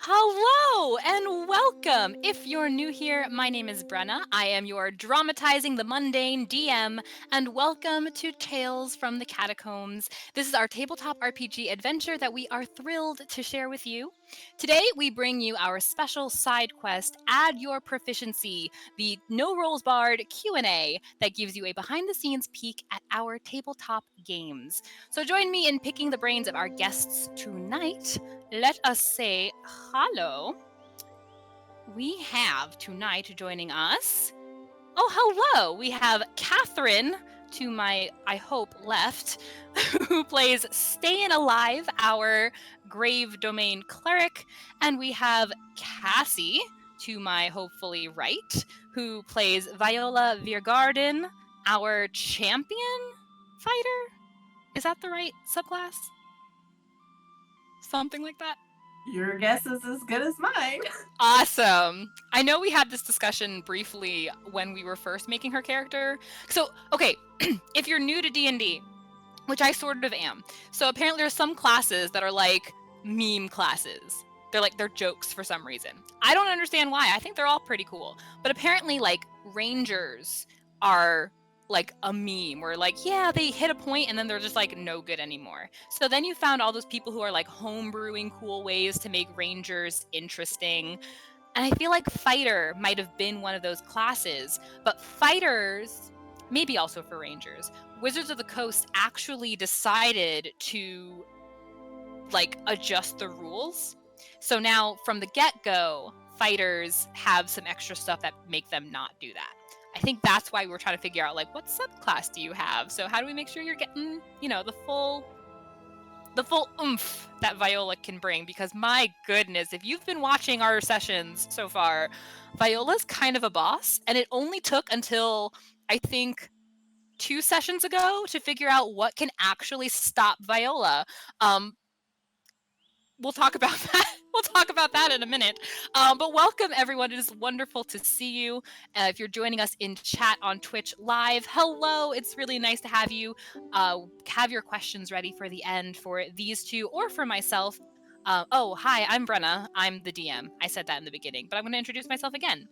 Hello and welcome! If you're new here, my name is Brenna. I am your Dramatizing the Mundane DM, and welcome to Tales from the Catacombs. This is our tabletop RPG adventure that we are thrilled to share with you. Today, we bring you our special side quest, Add Your Proficiency, the No Rolls Barred Q&A that gives you a behind-the-scenes peek at our tabletop games. So join me in picking the brains of our guests tonight. Let us say hello. We have tonight joining us. Oh, hello. We have Catherine to my, I hope, left, who plays Ste'yn Alif, our Grave Domain cleric. And we have Kassie to my hopefully right, who plays Viola Veregarden, our champion fighter. Is that the right subclass? Something like that? Your guess is as good as mine. Awesome. I know we had this discussion briefly when we were first making her character. So, okay, if you're new to D&D, which I sort of am, so apparently there's some classes that are like meme classes. They're jokes for some reason. I don't understand why. I think they're all pretty cool. But apparently, like, rangers are like a meme where like, yeah, they hit a point and then they're just like no good anymore. So then you found all those people who are like homebrewing cool ways to make rangers interesting. And I feel like fighter might have been one of those classes, but fighters, maybe also for rangers, Wizards of the Coast actually decided to like adjust the rules. So now from the get-go, fighters have some extra stuff that make them not do that. I think that's why we're trying to figure out like what subclass do you have? So how do we make sure you're getting, the full oomph that Viola can bring? Because my goodness, if you've been watching our sessions so far, Viola's kind of a boss, and it only took until I think 2 sessions ago to figure out what can actually stop Viola. We'll talk about that. We'll talk about that in a minute. But welcome, everyone. It is wonderful to see you. If you're joining us in chat on Twitch live, hello. It's really nice to have you. Have your questions ready for the end for these two or for myself. Hi, I'm Brenna. I'm the DM. I said that in the beginning, but I'm going to introduce myself again.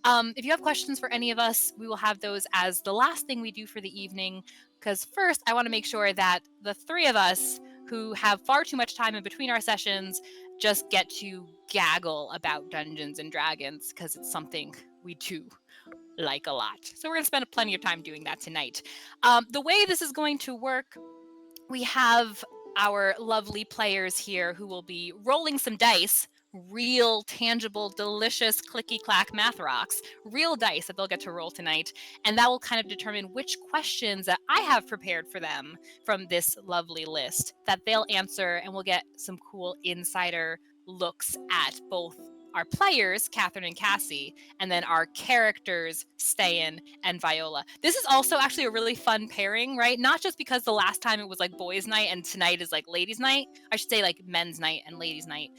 If you have questions for any of us, we will have those as the last thing we do for the evening. Because first, I want to make sure that the three of us who have far too much time in between our sessions just get to gaggle about Dungeons and Dragons because it's something we do like a lot. So we're going to spend plenty of time doing that tonight. The way this is going to work, we have our lovely players here who will be rolling some dice, real, tangible, delicious, clicky-clack math rocks, real dice that they'll get to roll tonight, and that will kind of determine which questions that I have prepared for them from this lovely list that they'll answer, and we'll get some cool insider looks at both our players, Catherine and Kassie, and then our characters, Ste'yn and Viola. This is also actually a really fun pairing, right? Not just because the last time it was like boys' night and tonight is like ladies' night. I should say like men's night and ladies' night.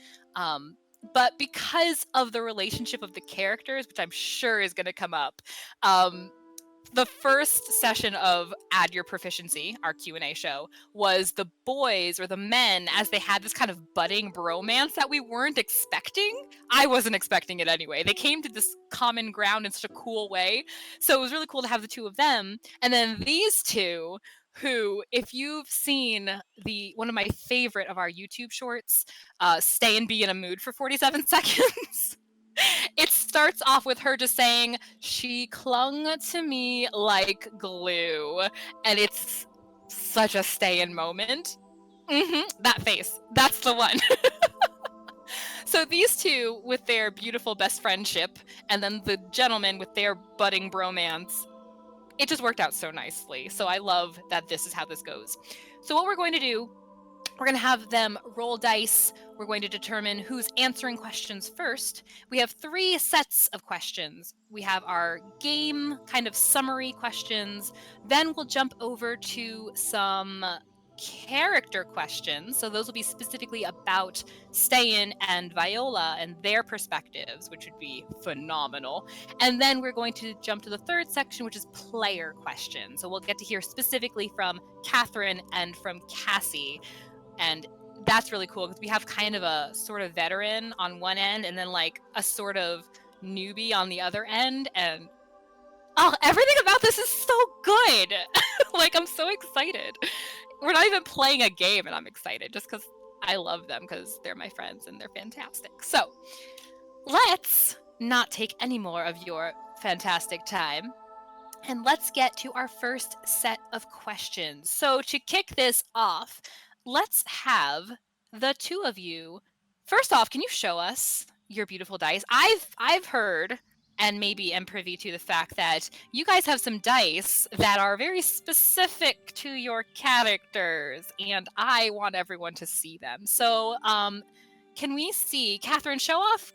But because of the relationship of the characters, which I'm sure is going to come up, the first session of Add Your Proficiency, our Q&A show, was the boys or the men as they had this kind of budding bromance that we weren't expecting. I wasn't expecting it anyway. They came to this common ground in such a cool way. So it was really cool to have the two of them. And then these two, who, if you've seen one of my favorite of our YouTube shorts, Stay and Be in a Mood for 47 seconds, it starts off with her just saying, "She clung to me like glue." And it's such a stay-in moment. That face. That's the one. So these two, with their beautiful best friendship, and then the gentleman with their budding bromance, it just worked out so nicely. So I love that this is how this goes. So what we're going to do, we're going to have them roll dice. We're going to determine who's answering questions first. We have 3 sets of questions. We have our game kind of summary questions. Then we'll jump over to some character questions. So those will be specifically about Ste'yn and Viola and their perspectives, which would be phenomenal. And then we're going to jump to the 3rd section, which is player questions. So we'll get to hear specifically from Catherine and from Kassie. And that's really cool because we have kind of a sort of veteran on one end and then like a sort of newbie on the other end, and everything about this is so good. Like, I'm so excited. We're not even playing a game and I'm excited just because I love them because they're my friends and they're fantastic. So let's not take any more of your fantastic time. And let's get to our first set of questions. So to kick this off, let's have the two of you. First off, can you show us your beautiful dice? I've heard and maybe am privy to the fact that you guys have some dice that are very specific to your characters, and I want everyone to see them. So, can we see Catherine show off?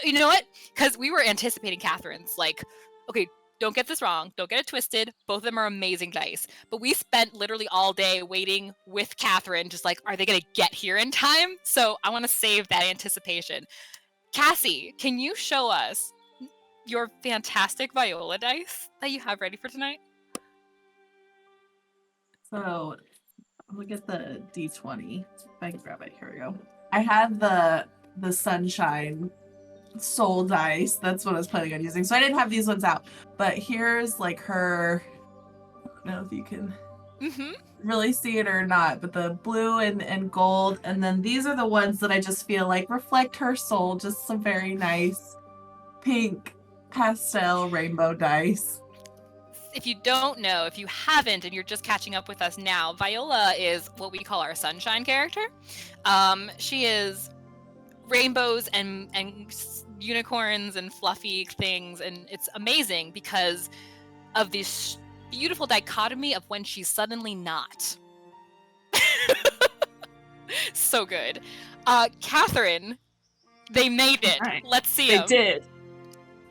You know what? Because we were anticipating Catherine's. Like, okay, don't get this wrong. Don't get it twisted. Both of them are amazing dice. But we spent literally all day waiting with Catherine, just like, are they going to get here in time? So I want to save that anticipation. Kassie, can you show us your fantastic Viola dice that you have ready for tonight? So look at the D20. If I can grab it. Here we go. I had the sunshine soul dice. That's what I was planning on using. So I didn't have these ones out. But here's like her. I don't know if you can really see it or not, but the blue and gold. And then these are the ones that I just feel like reflect her soul. Just some very nice pink pastel rainbow dice. If you don't know, if you haven't, and you're just catching up with us now, Viola is what we call our sunshine character. She is rainbows and unicorns and fluffy things, and it's amazing because of this beautiful dichotomy of when she's suddenly not. So good. Catherine, they made it. Right. Let's see They them. did.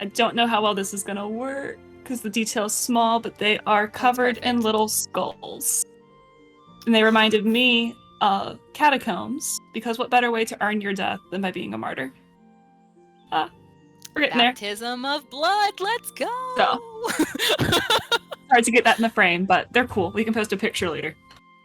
I don't know how well this is gonna work because the detail's small, but they are covered in little skulls. And they reminded me of Catacombs, because what better way to earn your death than by being a martyr? We're getting there. Baptism of blood, let's go! So. Hard to get that in the frame, but they're cool. We can post a picture later.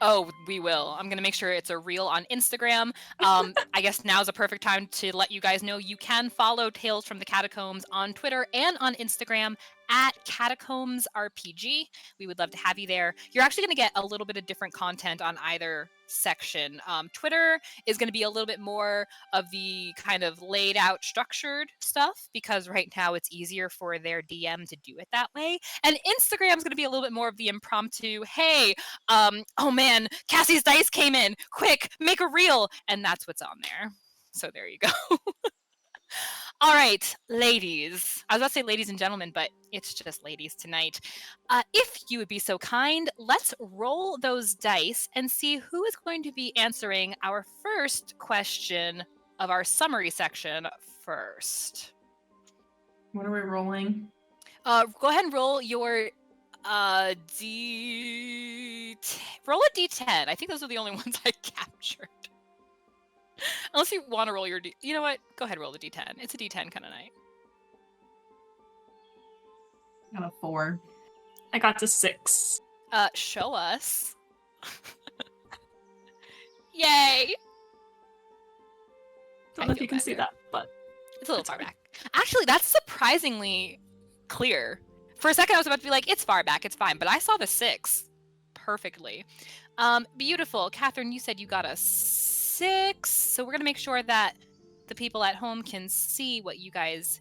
Oh, we will. I'm going to make sure it's a reel on Instagram. I guess now's a perfect time to let you guys know you can follow Tales from the Catacombs on Twitter and on Instagram at Catacombs RPG. We would love to have you there. You're actually going to get a little bit of different content on either section. Twitter is going to be a little bit more of the kind of laid out structured stuff because right now it's easier for their DM to do it that way. And Instagram is going to be a little bit more of the impromptu, hey, oh man, Cassie's dice came in, quick, make a reel. And that's what's on there. So there you go. All right, ladies. I was about to say ladies and gentlemen, but it's just ladies tonight. If you would be so kind, let's roll those dice and see who is going to be answering our first question of our summary section first. What are we rolling? Go ahead and roll your roll a D10. I think those are the only ones I captured. Unless you want to roll your you know what? Go ahead, roll the D10. It's a D10 kind of night. I got a 4. I got to 6. Show us. Yay! Don't know if you can see that, but it's a little far back. Actually, that's surprisingly clear. For a second, I was about to be like, it's far back, it's fine, but I saw the 6 perfectly. Beautiful. Catherine, you said you got a 6, so we're gonna make sure that the people at home can see what you guys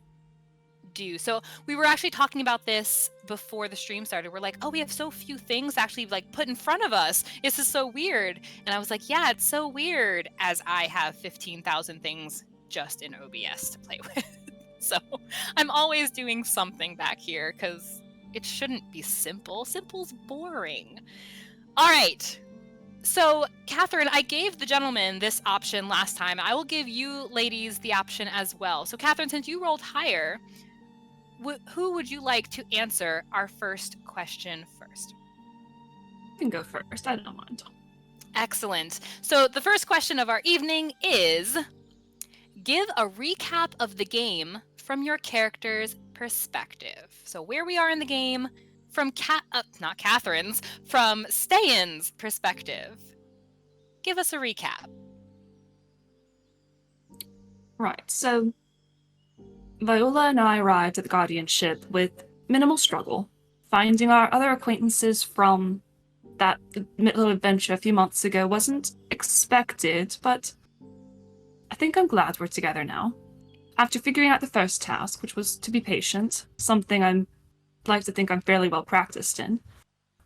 do. So we were actually talking about this before the stream started. We're like, oh, we have so few things actually like put in front of us. This is so weird. And I was like, yeah, it's so weird, as I have 15,000 things just in OBS to play with. So I'm always doing something back here because it shouldn't be simple. Simple's boring. All right. So, Catherine, I gave the gentleman this option last time. I will give you ladies the option as well. So, Catherine, since you rolled higher, who would you like to answer our first question first? You can go first. I don't mind. Excellent. So, the first question of our evening is, give a recap of the game from your character's perspective. So, where we are in the game, from not Catherine's, from Ste'yn's perspective. Give us a recap. Right, so Viola and I arrived at the guardianship with minimal struggle, finding our other acquaintances from that little adventure a few months ago wasn't expected, but I think I'm glad we're together now. After figuring out the first task, which was to be patient, something I'd like to think I'm fairly well practiced in,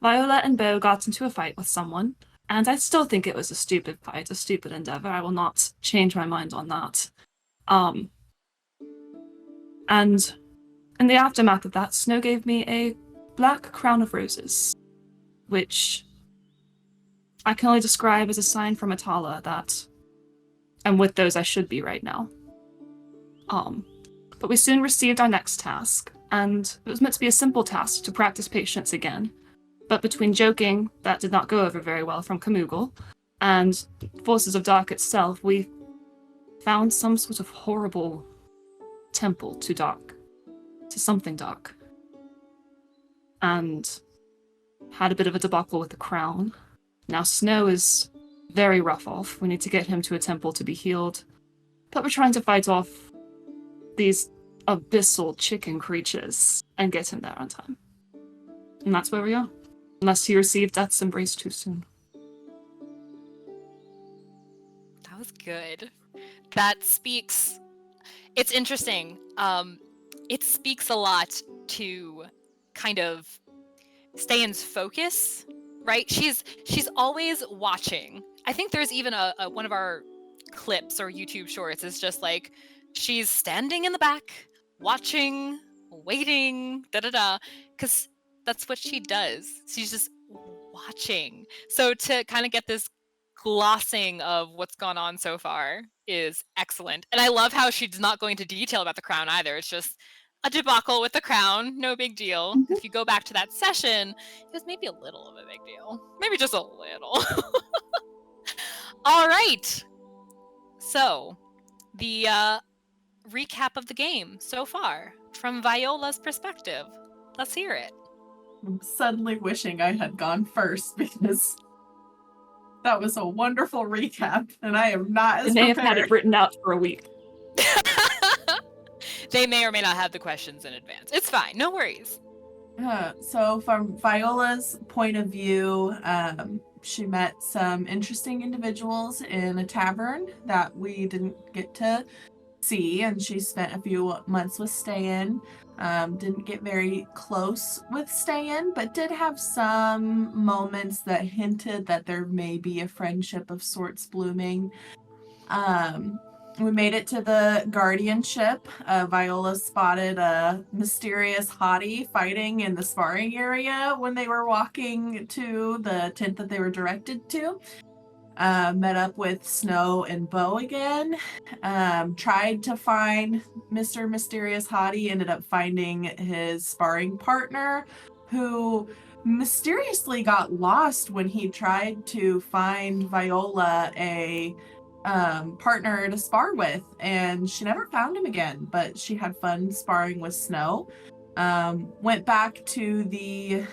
Viola and Beau got into a fight with someone, and I still think it was a stupid fight, a stupid endeavor. I will not change my mind on that. And in the aftermath of that, Snow gave me a black crown of roses, which I can only describe as a sign from Atala that I'm with those I should be right now. But we soon received our next task, and it was meant to be a simple task to practice patience again. But between joking that did not go over very well from Kamoogle, and Forces of Dark itself, we found some sort of horrible temple to dark, to something dark. And had a bit of a debacle with the crown. Now Snow is very rough off. We need to get him to a temple to be healed. But we're trying to fight off these abyssal chicken creatures and get him there on time. And that's where we are. Unless he received Death's Embrace too soon. That was good. That speaks... It's interesting. It speaks a lot to kind of Ste'yn's focus, right? She's always watching. I think there's even a one of our clips or YouTube shorts is just like she's standing in the back, watching, waiting, because that's what she does. She's just watching. So to kind of get this glossing of what's gone on so far is excellent. And I love how she's not going into detail about the crown either. It's just a debacle with the crown, no big deal. Mm-hmm. If you go back to that session, it was maybe a little of a big deal. Maybe just a little. All right. So, the recap of the game so far from Viola's perspective. Let's hear it. I'm suddenly wishing I had gone first because that was a wonderful recap, and I am not as They may prepared. have had it written out for a week. They may or may not have the questions in advance. It's fine. No worries. So from Viola's point of view, she met some interesting individuals in a tavern that we didn't get to see, and she spent a few months with Ste'yn. Didn't get very close with Ste'yn, but did have some moments that hinted that there may be a friendship of sorts blooming. We made it to the guardianship. Viola spotted a mysterious hottie fighting in the sparring area when they were walking to the tent that they were directed to. Met up with Snow and Beau again. Tried to find Mr. Mysterious Hottie, ended up finding his sparring partner, who mysteriously got lost when he tried to find Viola a partner to spar with, and she never found him again, but she had fun sparring with Snow. Went back to the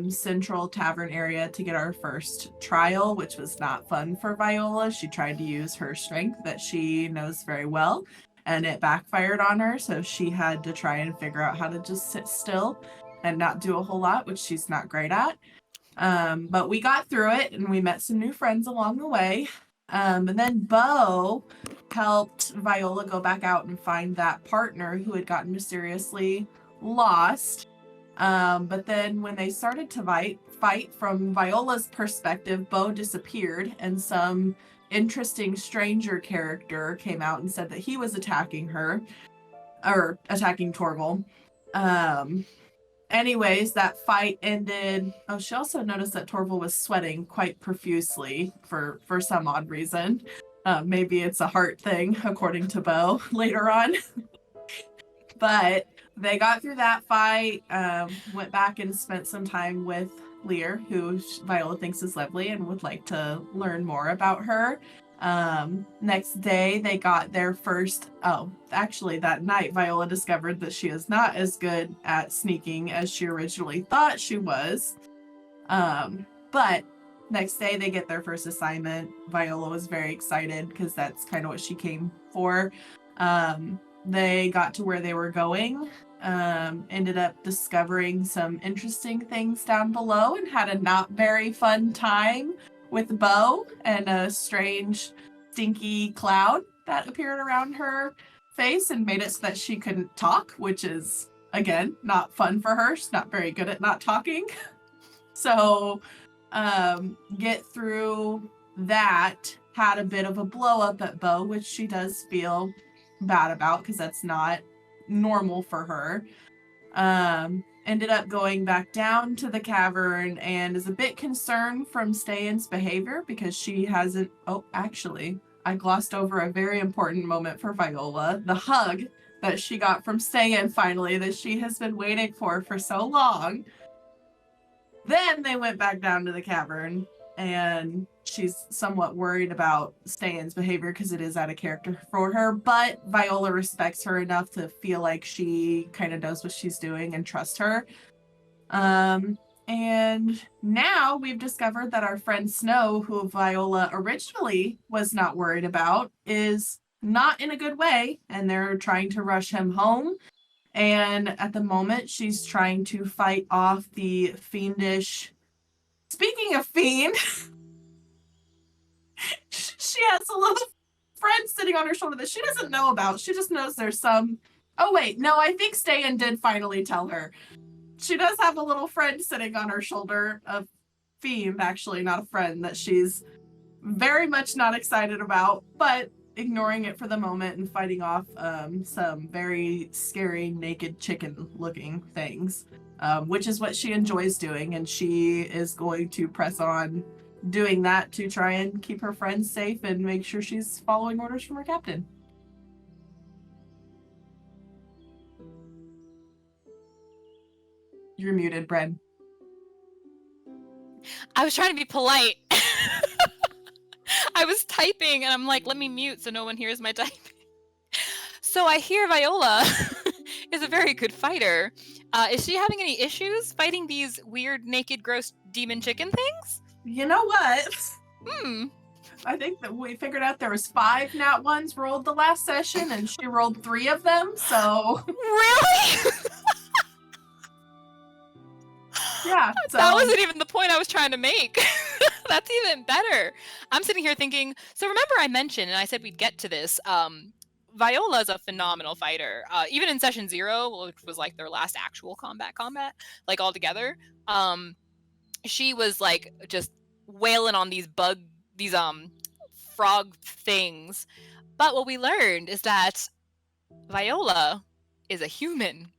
central tavern area to get our first trial, which was not fun for Viola. She tried to use her strength that she knows very well, and it backfired on her, so she had to try and figure out how to just sit still and not do a whole lot, which she's not great at. But we got through it, and we met some new friends along the way. And then Beau helped Viola go back out and find that partner who had gotten mysteriously lost. But then when they started to fight from Viola's perspective, Beau disappeared, and some interesting stranger character came out and said that he was attacking her, or attacking Torval. Anyways, that fight ended. Oh, she also noticed that Torval was sweating quite profusely for some odd reason. Maybe it's a heart thing, according to Beau later on. But they got through that fight, went back and spent some time with Lear, who Viola thinks is lovely and would like to learn more about her. Next day, they got their first... Oh, actually, that night, Viola discovered that she is not as good at sneaking as she originally thought she was. But next day, they get their first assignment. Viola was very excited because that's kind of what she came for. They got to where they were going, ended up discovering some interesting things down below, and had a not very fun time with Bo and a strange, stinky cloud that appeared around her face and made it so that she couldn't talk, which is, again, not fun for her. She's not very good at not talking. So, get through that, had a bit of a blow up at Bo, which she does feel bad about because that's not normal for her. Ended up going back down to the cavern and is a bit concerned from Ste'yn's behavior because she hasn't. Oh, actually, I glossed over a very important moment for Viola. The hug that she got from Ste'yn finally, that she has been waiting for so long. Then they went back down to the cavern, and she's somewhat worried about Ste'yn's behavior because it is out of character for her, but Viola respects her enough to feel like she kind of knows what she's doing and trust her. And now we've discovered that our friend Snow, who Viola originally was not worried about, is not in a good way, and they're trying to rush him home. And at the moment, she's trying to fight off the fiendish... Speaking of fiend, she has a little friend sitting on her shoulder that she doesn't know about. She just knows there's some... Oh, wait. No, I think Ste'yn did finally tell her. She does have a little friend sitting on her shoulder, a fiend, actually, not a friend, that she's very much not excited about, but ignoring it for the moment and fighting off some very scary naked chicken looking things, which is what she enjoys doing, and she is going to press on doing that to try and keep her friends safe and make sure she's following orders from her captain. You're muted, Bren. I was trying to be polite. I was typing and I'm like, let me mute so no one hears my typing. So I hear Viola is a very good fighter. Is she having any issues fighting these weird, naked, gross demon chicken things? You know what? I think that we figured out there was 5 nat ones rolled the last session, and she rolled 3 of them, so... Really? Yeah. So... That wasn't even the point I was trying to make. That's even better. I'm sitting here thinking, so remember I mentioned, and I said we'd get to this, Viola is a phenomenal fighter. Even in session 0, which was like their last actual combat, like all together, she was like just wailing on these frog things. But what we learned is that Viola is a human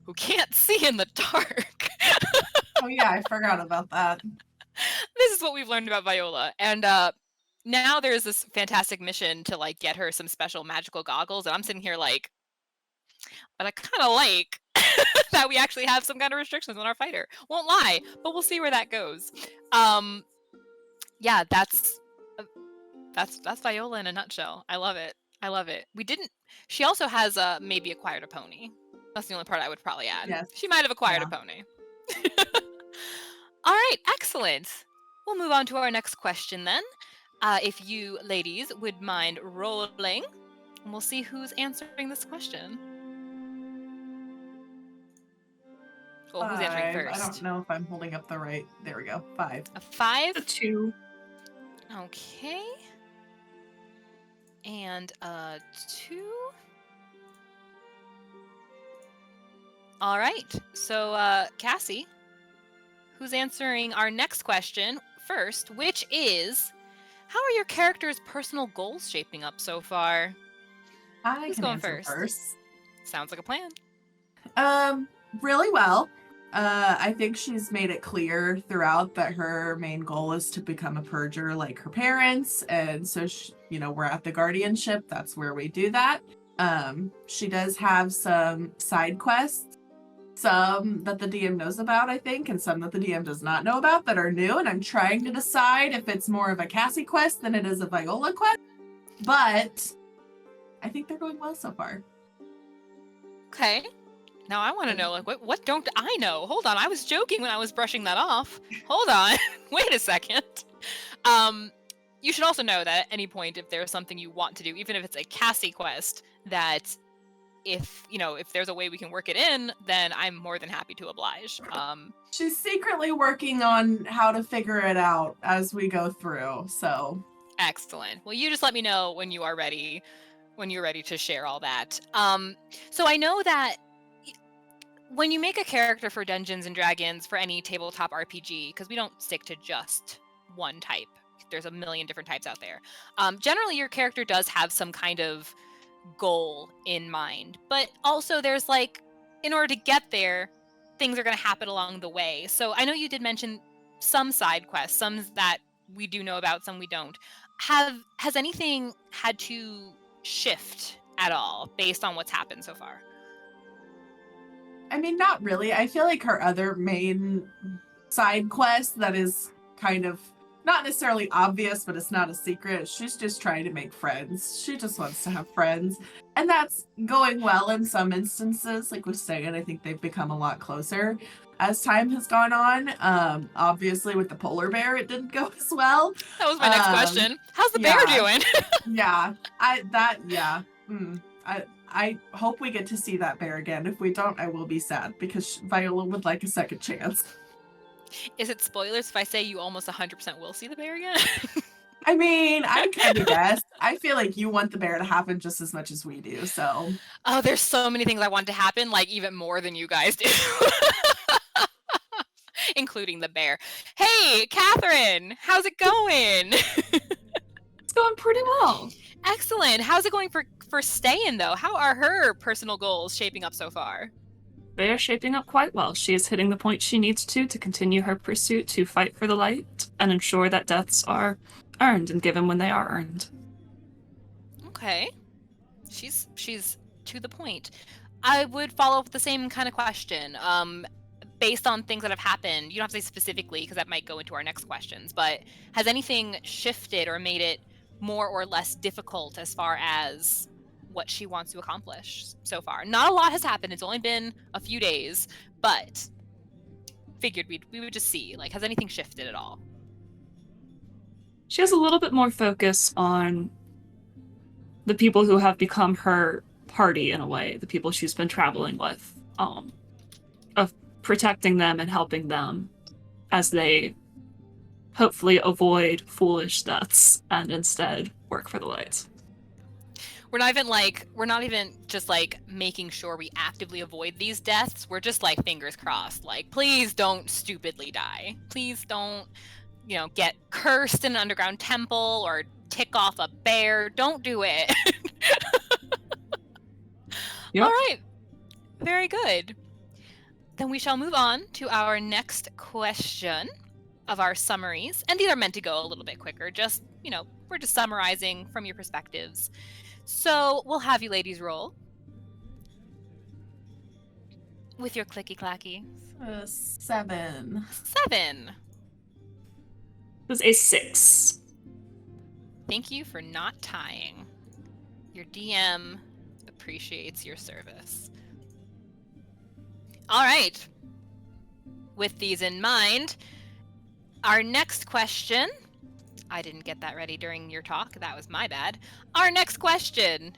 who can't see in the dark. Oh yeah, I forgot about that. This is what we've learned about Viola. And now there's this fantastic mission to like get her some special magical goggles. And I'm sitting here like, but I kind of like that we actually have some kind of restrictions on our fighter. Won't lie, but we'll see where that goes. Yeah, that's Viola in a nutshell. I love it. She also has maybe acquired a pony. That's the only part I would probably add. Yes. She might have acquired a pony. All right, excellent. We'll move on to our next question then. If you ladies would mind rolling, and we'll see who's answering this question. Well, who's answering first? I don't know if I'm holding up the right... There we go. 5. A 5? A 2. Okay. And a 2. All right. So, Kassie, who's answering our next question first, which is, how are your characters' personal goals shaping up so far? Who's going first? Sounds like a plan. Really well. I think she's made it clear throughout that her main goal is to become a purger like her parents, and so we're at the guardianship. That's where we do that. She does have some side quests, some that the DM knows about, I think, and some that the DM does not know about that are new, and I'm trying to decide if it's more of a Kassie quest than it is a Viola quest, but I think they're going well so far. Okay. Now I want to know, like, what don't I know? Hold on, I was joking when I was brushing that off. Hold on. Wait a second. you should also know that at any point, if there's something you want to do, even if it's a Kassie quest, that if there's a way we can work it in, then I'm more than happy to oblige. She's secretly working on how to figure it out as we go through, so. Excellent. Well, you just let me know when you're ready to share all that. So I know that when you make a character for Dungeons and Dragons, for any tabletop RPG, because we don't stick to just one type, there's a million different types out there. Generally, your character does have some kind of goal in mind, but also there's in order to get there, things are going to happen along the way. So I know you did mention some side quests, some that we do know about, some we don't. Has anything had to shift at all based on what's happened so far? I mean, not really. I feel like her other main side quest that is kind of not necessarily obvious, but it's not a secret. She's just trying to make friends. She just wants to have friends. And that's going well in some instances. Like with Ste'yn, I think they've become a lot closer as time has gone on. Obviously, with the polar bear, it didn't go as well. That was my next question. How's the bear doing? I hope we get to see that bear again. If we don't, I will be sad because Viola would like a second chance. Is it spoilers if I say you almost 100% will see the bear again? I mean, I kind of guess. I feel like you want the bear to happen just as much as we do, so. Oh, there's so many things I want to happen, even more than you guys do. Including the bear. Hey, Catherine, how's it going? It's going pretty well. Excellent. How's it going for Ste'yn, though? How are her personal goals shaping up so far? They are shaping up quite well. She is hitting the point she needs to continue her pursuit to fight for the light and ensure that deaths are earned and given when they are earned. Okay. She's to the point. I would follow up with the same kind of question. Based on things that have happened, you don't have to say specifically because that might go into our next questions, but has anything shifted or made it more or less difficult as far as what she wants to accomplish so far? Not a lot has happened. It's only been a few days, but figured we would just see. Has anything shifted at all? She has a little bit more focus on the people who have become her party in a way, the people she's been traveling with, of protecting them and helping them as they hopefully avoid foolish deaths and instead work for the light. We're not even just making sure we actively avoid these deaths. We're just fingers crossed. Please don't stupidly die. Please don't, get cursed in an underground temple or tick off a bear. Don't do it. Yep. All right. Very good. Then we shall move on to our next question of our summaries. And these are meant to go a little bit quicker. Just, we're just summarizing from your perspectives. So we'll have you ladies roll with your clicky clacky. 7. 7. It was a 6. Thank you for not tying. Your DM appreciates your service. All right. With these in mind, our next question. I didn't get that ready during your talk. That was my bad. Our next question,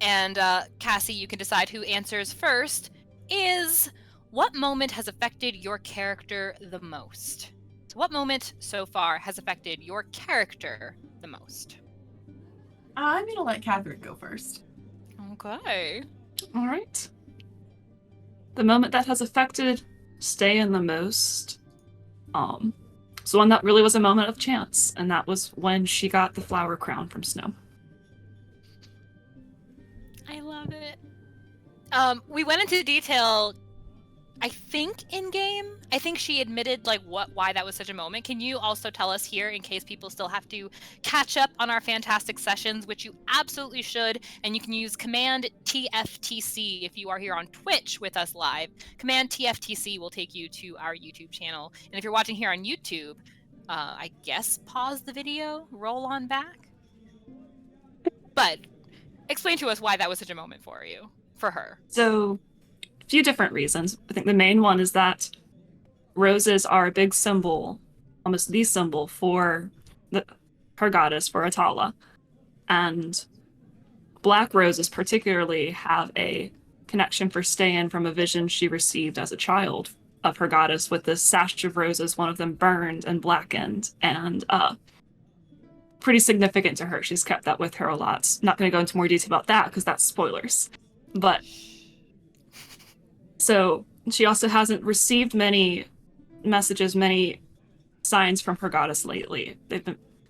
and Kassie, you can decide who answers first, is what moment has affected your character the most? So what moment so far has affected your character the most? I'm going to let Catherine go first. Okay. All right. The moment that has affected Ste'yn the most, so one that really was a moment of chance, and that was when she got the flower crown from Snow. I love it. We went into detail, I think, in game. I think she admitted why that was such a moment. Can you also tell us here, in case people still have to catch up on our fantastic sessions, which you absolutely should, and you can use Command TFTC if you are here on Twitch with us live. Command TFTC will take you to our YouTube channel. And if you're watching here on YouTube, I guess pause the video, roll on back. But explain to us why that was such a moment for you, for her. So, a few different reasons. I think the main one is that roses are a big symbol, almost the symbol for the her goddess for Atala. And black roses particularly have a connection for Ste'yn from a vision she received as a child of her goddess with this sash of roses, one of them burned and blackened, and pretty significant to her. She's kept that with her a lot. Not going to go into more detail about that because that's spoilers. But so she also hasn't received many messages, many signs from her goddess lately.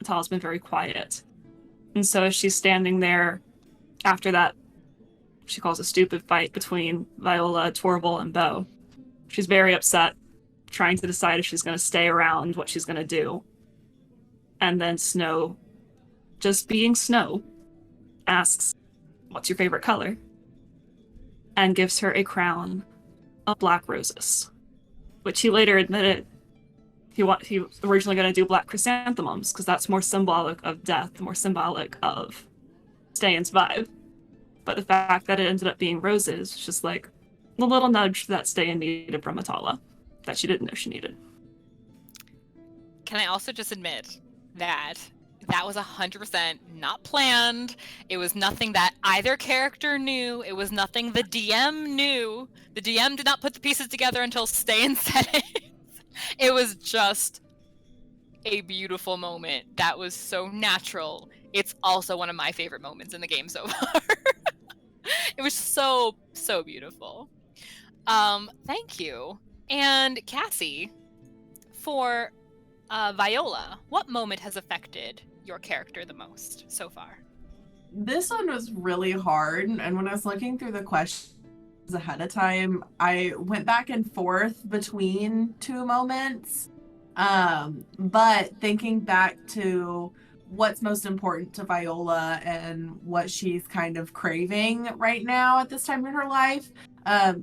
Atala's been very quiet. And so as she's standing there after that, she calls a stupid fight between Viola, Torval, and Bo. She's very upset, trying to decide if she's going to stay around, what she's going to do. And then Snow, just being Snow, asks, "What's your favorite color?" And gives her a crown of black roses, which he later admitted he was originally going to do black chrysanthemums because that's more symbolic of death, more symbolic of Ste'yn's vibe. But the fact that it ended up being roses was just like the little nudge that Ste'yn needed from Atala that she didn't know she needed. Can I also just admit that that was 100% not planned. It was nothing that either character knew. It was nothing the DM knew. The DM did not put the pieces together until Ste'yn said it. It was just a beautiful moment that was so natural. It's also one of my favorite moments in the game so far. It was so beautiful. Thank you. And Kassie, for Viola, what moment has affected your character the most so far? This one was really hard, and when I was looking through the questions ahead of time, I went back and forth between two moments. But thinking back to what's most important to Viola and what she's kind of craving right now at this time in her life,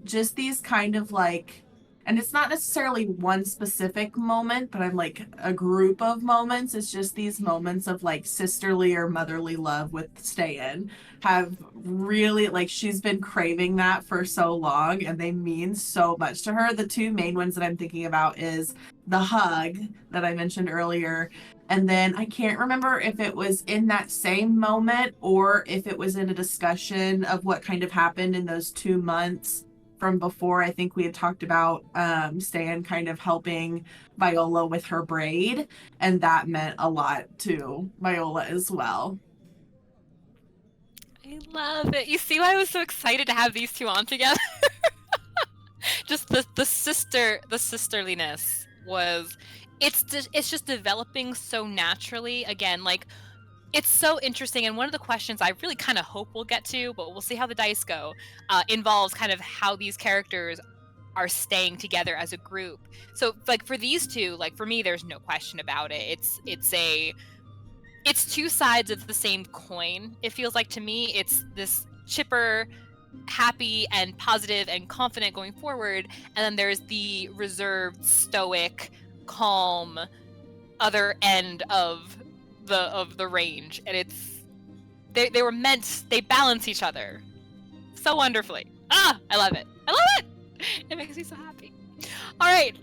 just these kind of like, and it's not necessarily one specific moment, but I'm like a group of moments. It's just these moments of like sisterly or motherly love with Ste'yn have really, like, she's been craving that for so long, and they mean so much to her. The two main ones that I'm thinking about is the hug that I mentioned earlier, and then I can't remember if it was in that same moment or if it was in a discussion of what kind of happened in those 2 months from before. I think we had talked about Ste'yn kind of helping Viola with her braid, and that meant a lot to Viola as well. I love it. You see why I was so excited to have these two on together? Just the sisterliness was, it's just developing so naturally. Again, like, it's so interesting, and one of the questions I really kind of hope we'll get to, but we'll see how the dice go, involves kind of how these characters are staying together as a group. So, like, for these two, like, for me, there's no question about it. It's two sides of the same coin. It feels like to me, it's this chipper, happy and positive and confident going forward, and then there's the reserved, stoic, calm other end of the range, and it's they balance each other so wonderfully. I love it. It makes me so happy. All right,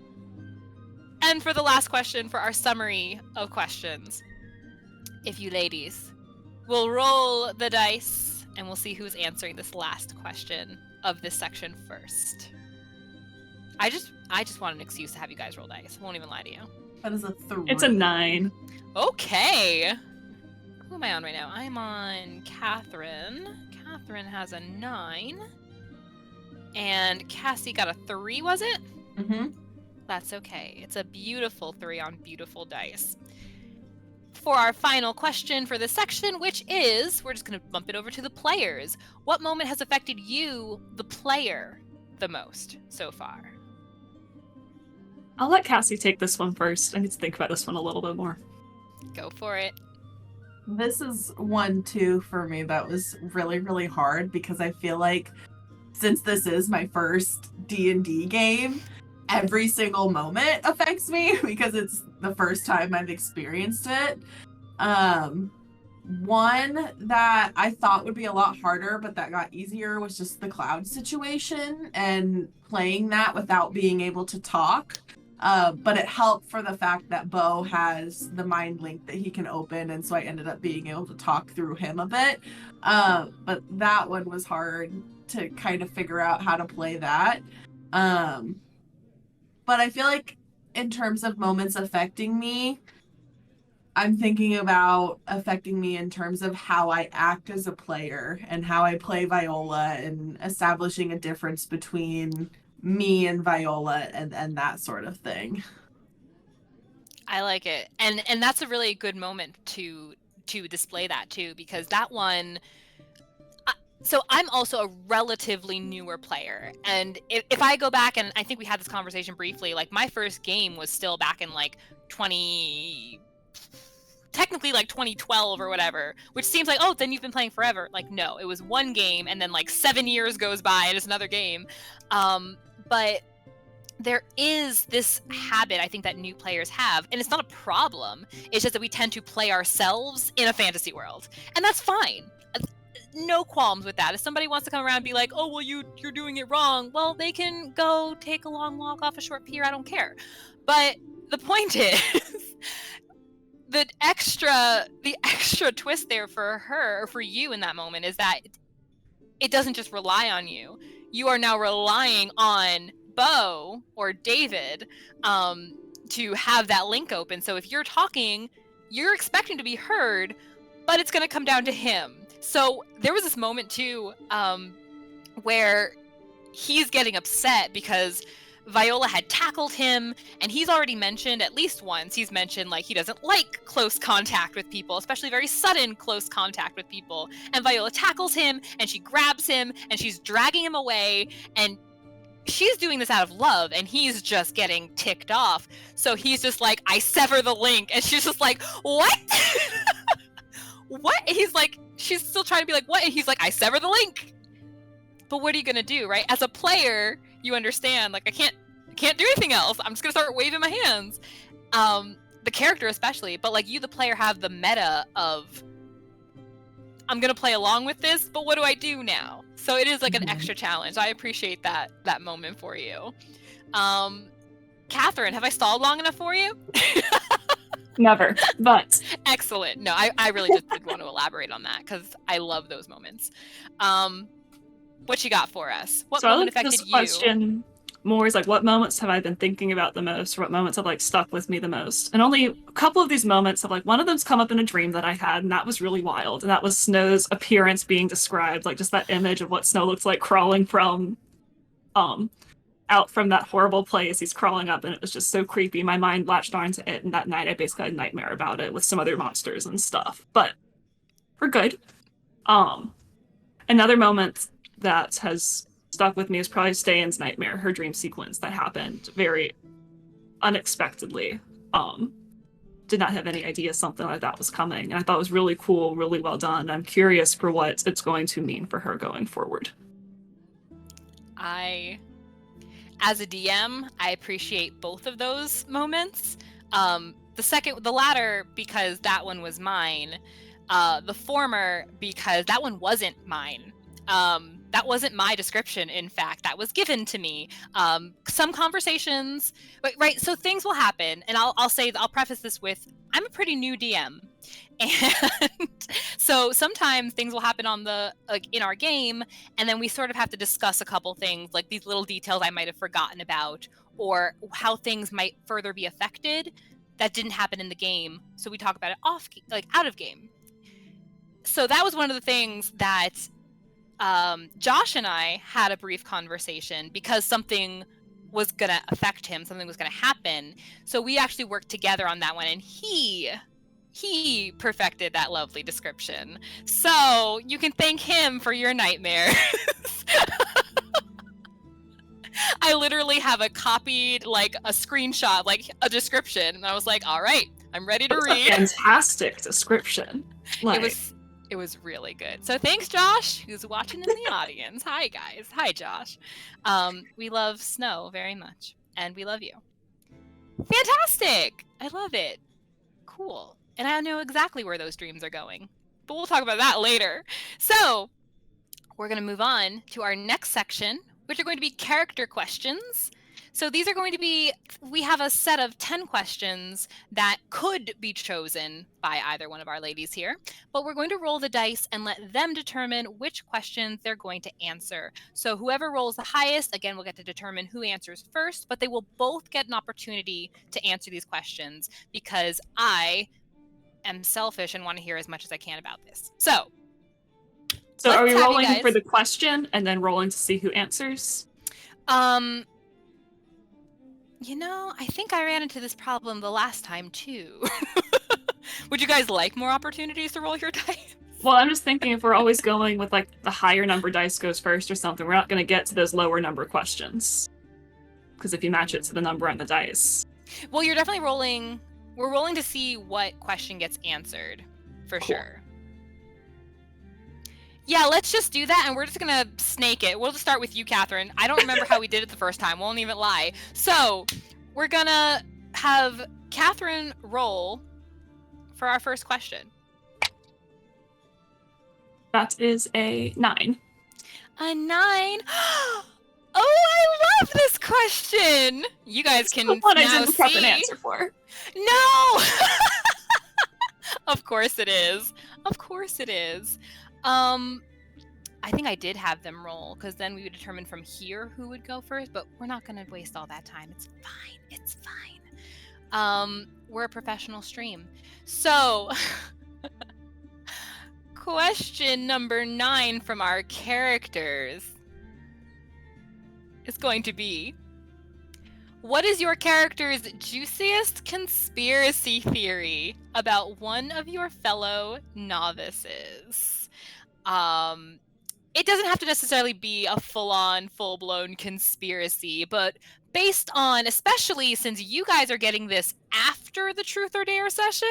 and for the last question for our summary of questions, if you ladies will roll the dice, and we'll see who's answering this last question of this section first. I just want an excuse to have you guys roll dice. I won't even lie to you. That is a 3. It's a 9. Okay. Who am I on right now? I'm on Catherine. Catherine has a 9. And Kassie got a 3, was it? Mm-hmm. That's okay. It's a beautiful 3 on beautiful dice. For our final question for this section, which is, we're just going to bump it over to the players. What moment has affected you, the player, the most so far? I'll let Kassie take this one first. I need to think about this one a little bit more. Go for it. This is one too for me that was really, really hard, because I feel like since this is my first D&D game, every single moment affects me because it's the first time I've experienced it. One that I thought would be a lot harder, but that got easier, was just the cloud situation and playing that without being able to talk. But it helped for the fact that Bo has the mind link that he can open, and so I ended up being able to talk through him a bit. But that one was hard to kind of figure out how to play that. But I feel like in terms of moments affecting me, I'm thinking about affecting me in terms of how I act as a player and how I play Viola, and establishing a difference between me and Viola and that sort of thing. I like it. And that's a really good moment to display that too, because that one, so I'm also a relatively newer player, and if I go back, and I think we had this conversation briefly, like my first game was still back in like technically like 2012 or whatever, which seems like, oh, then you've been playing forever. Like, no, it was one game, and then like 7 years goes by and it's another game. But there is this habit I think that new players have, and it's not a problem. It's just that we tend to play ourselves in a fantasy world, and that's fine. No qualms with that. If somebody wants to come around and be like, oh, well, you're doing it wrong, well, they can go take a long walk off a short pier. I don't care. But the point is, the extra twist there for her, or for you in that moment, is that it doesn't just rely on you. You are now relying on Bo or David to have that link open. So if you're talking, you're expecting to be heard, but it's going to come down to him. So there was this moment too where he's getting upset because Viola had tackled him, and he's already mentioned at least once, he's mentioned like he doesn't like close contact with people, especially very sudden close contact with people. And Viola tackles him, and she grabs him, and she's dragging him away, and she's doing this out of love, and he's just getting ticked off. So he's just like, I sever the link. And she's just like, what? What? And he's like, she's still trying to be like, what? And he's like, I sever the link. But what are you gonna do, right? As a player, you understand, like, I can't do anything else. I'm just gonna start waving my hands. The character especially, but like you, the player, have the meta of, I'm gonna play along with this, but what do I do now? So it is like an extra challenge. I appreciate that moment for you. Catherine, have I stalled long enough for you? Never, but excellent. No, I really just did want to elaborate on that because I love those moments. What you got for us? What moment affected this you? Question more is like, what moments have I been thinking about the most, or what moments have like stuck with me the most? And only a couple of these moments have, like, one of them's come up in a dream that I had, and that was really wild. And that was Snow's appearance being described, like just that image of what Snow looks like crawling from out from that horrible place. He's crawling up, and it was just so creepy. My mind latched onto it, and that night I basically had a nightmare about it with some other monsters and stuff. But we're good. Another moment that has stuck with me is probably Ste'yn's nightmare, her dream sequence that happened very unexpectedly. Did not have any idea something like that was coming, and I thought it was really cool, really well done. I'm curious for what it's going to mean for her going forward. As a DM, I appreciate both of those moments. The latter, because that one was mine. The former, because that one wasn't mine. That wasn't my description, in fact. That was given to me. Some conversations, right? So things will happen, and I'll preface this with, I'm a pretty new DM. And so sometimes things will happen in our game, and then we sort of have to discuss a couple things, like these little details I might have forgotten about, or how things might further be affected that didn't happen in the game. So we talk about it out of game. So that was one of the things that Josh and I had a brief conversation, because something was going to affect him, something was going to happen. So we actually worked together on that one, and he perfected that lovely description. So you can thank him for your nightmares. I literally have a copied, like a screenshot, like a description, and I was like, all right, I'm ready to read. A fantastic description. It was really good. So thanks, Josh, who's watching in the audience. Hi, guys. Hi, Josh. We love Snow very much, and we love you. Fantastic. I love it. Cool. And I know exactly where those dreams are going, but we'll talk about that later. So we're going to move on to our next section, which are going to be character questions. So these are going to be, we have a set of 10 questions that could be chosen by either one of our ladies here, but we're going to roll the dice and let them determine which questions they're going to answer. So whoever rolls the highest, again, will get to determine who answers first, but they will both get an opportunity to answer these questions because I am selfish and want to hear as much as I can about this. So are we let's have you rolling guys- for the question and then rolling to see who answers? You know, I think I ran into this problem the last time too. Would you guys like more opportunities to roll your dice? Well, I'm just thinking if we're always going with like the higher number dice goes first or something, we're not going to get to those lower number questions. Because if you match it to the number on the dice. Well, you're definitely rolling. We're rolling to see what question gets answered, for Cool. sure. Yeah, let's just do that, and we're just gonna snake it. We'll just start with you, Catherine. I don't remember how we did it the first time. Won't even lie. So, we're gonna have Catherine roll for our first question. That is a 9. A 9. Oh, I love this question. You guys can The one I now didn't prep an see. answer for. No. Of course it is. Of course it is. I think I did have them roll because then we would determine from here who would go first, but we're not going to waste all that time. It's fine. It's fine. We're a professional stream. So, question number 9 from our characters is going to be, what is your character's juiciest conspiracy theory about one of your fellow novices? It doesn't have to necessarily be a full-on, full-blown conspiracy, but based on, especially since you guys are getting this after the Truth or Dare session,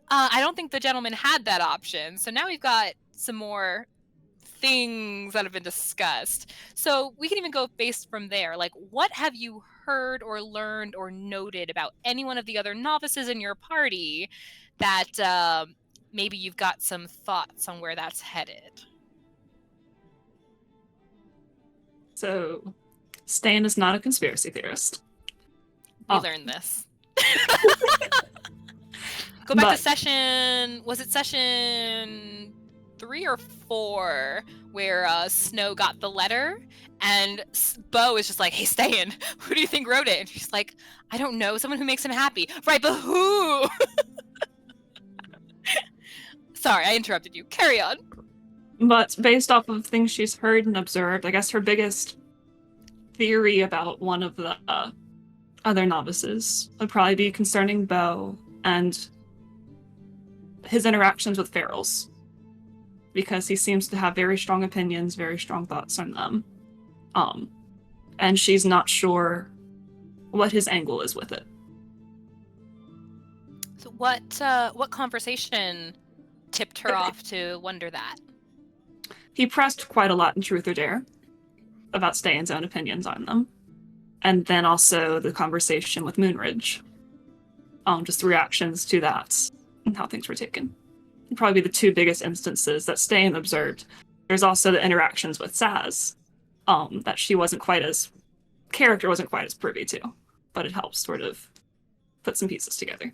I don't think the gentleman had that option. So now we've got some more things that have been discussed. So we can even go based from there. Like, what have you heard or learned or noted about any one of the other novices in your party that maybe you've got some thoughts on where that's headed? So, Ste'yn is not a conspiracy theorist. We Oh. learned this. Go back to But- session, was it session 3 or 4 where Snow got the letter and Bo is just like, hey, Ste'yn, who do you think wrote it? And she's like, I don't know, someone who makes him happy. Right, but who? Sorry, I interrupted you. Carry on. But based off of things she's heard and observed, I guess her biggest theory about one of the other novices would probably be concerning Bo and his interactions with ferals. Because he seems to have very strong opinions, very strong thoughts on them. And she's not sure what his angle is with it. So what conversation tipped her off to wonder that? He pressed quite a lot in Truth or Dare about Ste'yn's own opinions on them. And then also the conversation with Moonridge. Just the reactions to that and how things were taken. Probably the 2 biggest instances that Ste'yn observed. There's also the interactions with Saz, that she wasn't quite as privy to, but it helps sort of put some pieces together.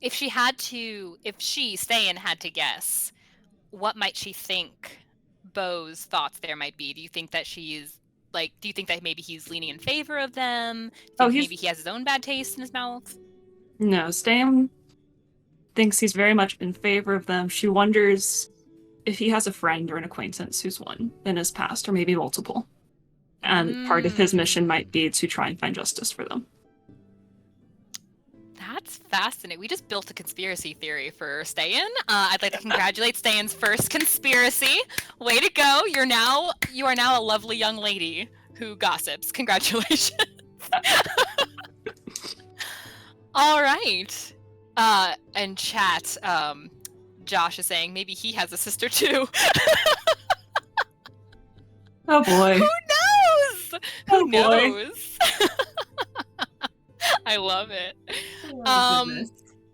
If Ste'yn had to guess, what might she think Bo's thoughts there might be? Do you think that maybe he's leaning in favor of them? Maybe he has his own bad taste in his mouth? No, Ste'yn thinks he's very much in favor of them. She wonders if he has a friend or an acquaintance who's won in his past, or maybe multiple. And part of his mission might be to try and find justice for them. That's fascinating. We just built a conspiracy theory for Ste'yn. I'd like to congratulate Ste'yn's first conspiracy. Way to go. You are now a lovely young lady who gossips. Congratulations. All right. And chat, Josh is saying maybe he has a sister too. Oh boy. Who knows? Oh, Who boy. knows? I love it. Oh, goodness.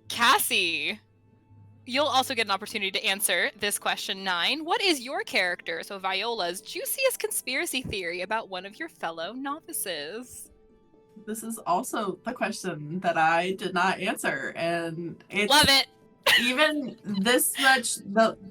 Kassie, you'll also get an opportunity to answer this question 9. What is your character, so Viola's, juiciest conspiracy theory about one of your fellow novices? This is also the question that I did not answer, and it's Love it. even this much.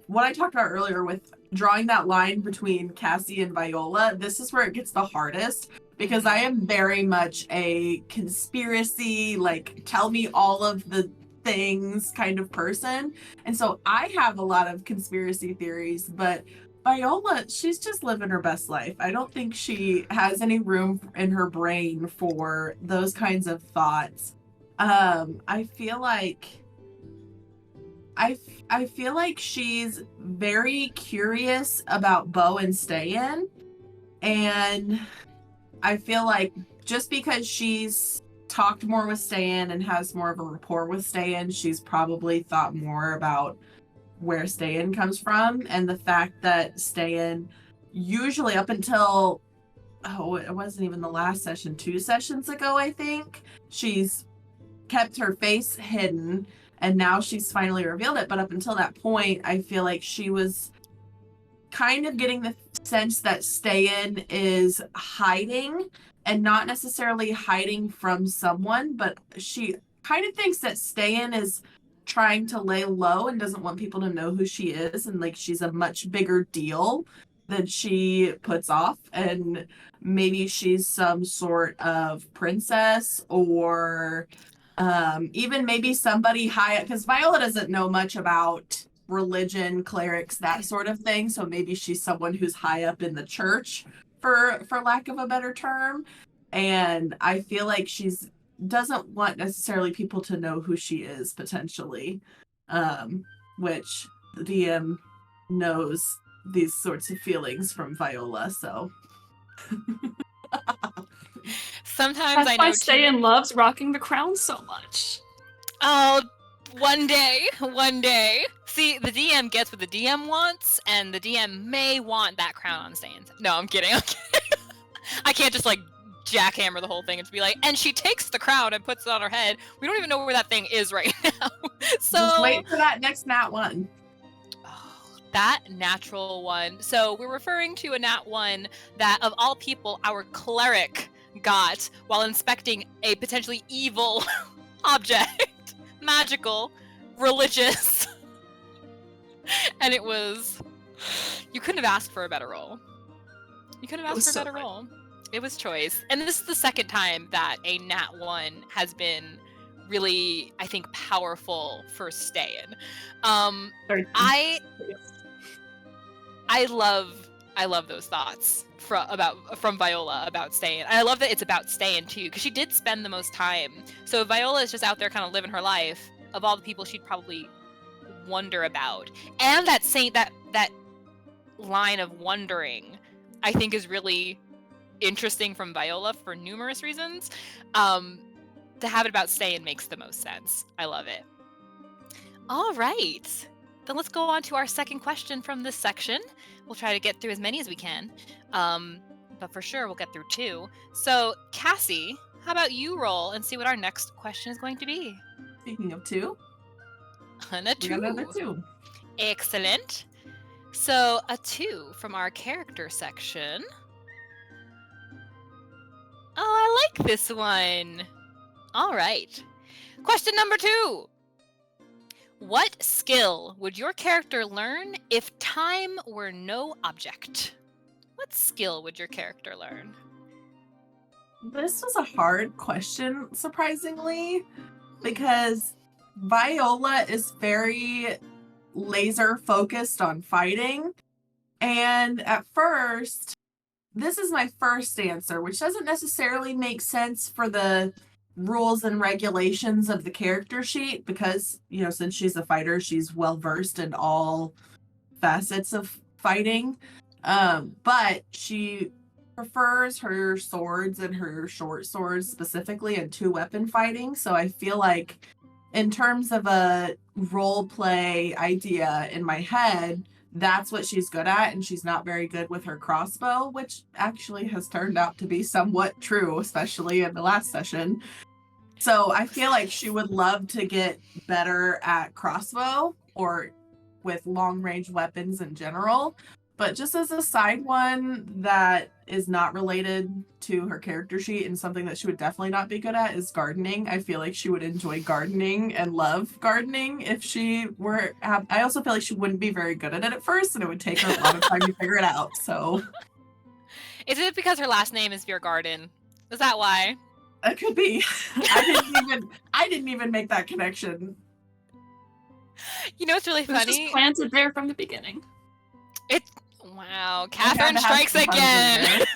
What I talked about earlier with drawing that line between Kassie and Viola, this is where it gets the hardest, because I am very much a conspiracy, like, tell me all of the things kind of person. And so I have a lot of conspiracy theories, but Viola, she's just living her best life. I don't think she has any room in her brain for those kinds of thoughts. I feel like I feel like she's very curious about Bo and Ste'yn, and I feel like just because she's talked more with Ste'yn and has more of a rapport with Ste'yn, she's probably thought more about where Ste'yn comes from, and the fact that Ste'yn usually up until it wasn't even the last session, 2 sessions ago, I think, she's kept her face hidden, and now she's finally revealed it. But up until that point, I feel like she was kind of getting the sense that Ste'yn is hiding, and not necessarily hiding from someone, but she kind of thinks that Ste'yn is trying to lay low and doesn't want people to know who she is, and like she's a much bigger deal than she puts off, and maybe she's some sort of princess, or even maybe somebody high up, because Viola doesn't know much about religion, clerics, that sort of thing, so maybe she's someone who's high up in the church, for lack of a better term. And I feel like she's doesn't want necessarily people to know who she is, potentially, which the DM knows these sorts of feelings from Viola, so Sometimes That's I know why Ste'yn loves rocking the crown so much. Oh, one day. See, the DM gets what the DM wants, and the DM may want that crown on Ste'yn. No, I'm kidding. I can't just, like, jackhammer the whole thing and be like, and she takes the crown and puts it on her head. We don't even know where that thing is right now. So just wait for that next nat 1. That natural one. So we're referring to a nat 1 that, of all people, our cleric got while inspecting a potentially evil object. Magical, religious. And it was... You couldn't have asked for a better roll. You couldn't have asked for a better roll. It was choice. And this is the second time that a nat 1 has been really, I think, powerful for Ste'yn. I love those thoughts from Viola about Ste'yn. I love that it's about Ste'yn too, because she did spend the most time. So Viola is just out there kind of living her life. Of all the people she'd probably wonder about, and that line of wondering, I think, is really interesting from Viola for numerous reasons. To have it about Ste'yn makes the most sense. I love it. All right, then let's go on to our second question from this section. We'll try to get through as many as we can, but for sure we'll get through 2. So Kassie, how about you roll and see what our next question is going to be? Speaking of 2, And a 2. we got another 2. Excellent. So a 2 from our character section. Oh, I like this one. All right. Question number 2. What skill would your character learn if time were no object? What skill would your character learn? This was a hard question, surprisingly, because Viola is very laser focused on fighting. And at first, this is my first answer, which doesn't necessarily make sense for the rules and regulations of the character sheet, because, you know, since she's a fighter, she's well versed in all facets of fighting. But she prefers her swords and her short swords specifically and 2-weapon fighting. So I feel like in terms of a role play idea in my head, that's what she's good at, and she's not very good with her crossbow, which actually has turned out to be somewhat true, especially in the last session. So I feel like she would love to get better at crossbow, or with long-range weapons in general. But just as a side one that is not related to her character sheet and something that she would definitely not be good at is gardening. I feel like she would enjoy gardening and love gardening if she were. I also feel like she wouldn't be very good at it at first, and it would take her a lot of time to figure it out. So, Is it because her last name is Veregarden? Is that why? it could be. I didn't even make that connection. You know what's really It was funny? just planted there from the beginning. Wow, I had Catherine to have strikes some puns in again.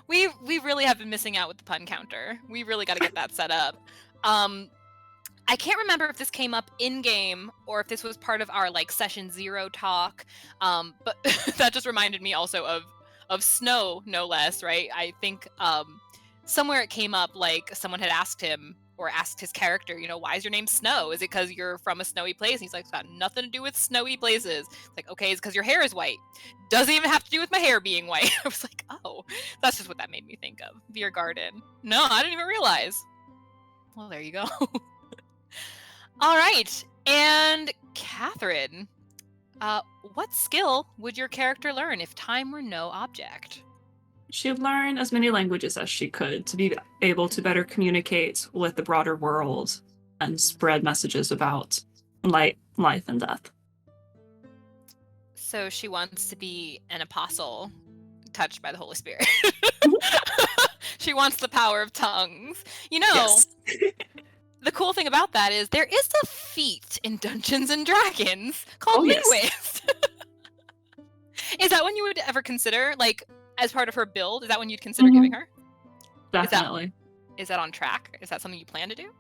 there. We really have been missing out with the pun counter. We really got to get that set up. I can't remember if this came up in game or if this was part of our like session 0 talk. But that just reminded me also of Snow, no less, right? I think somewhere it came up like someone had asked him or asked his character, you know, why is your name Snow? Is it because you're from a snowy place? And he's like, it's got nothing to do with snowy places. It's like, okay, it's because your hair is white. Doesn't even have to do with my hair being white. I was like, oh, that's just what that made me think of. Veregarden. No, I didn't even realize. Well, there you go. All right. And Catherine, what skill would your character learn if time were no object? She'd learn as many languages as she could to be able to better communicate with the broader world and spread messages about light, life, and death. So she wants to be an apostle touched by the Holy Spirit. She wants the power of tongues. You know, Yes. the cool thing about that is there is a feat in Dungeons and Dragons called Oh, yes. Linguist. Is that one you would ever consider, like, as part of her build? Is that one you'd consider Mhm. giving her? Definitely. Is that on track? Is that something you plan to do?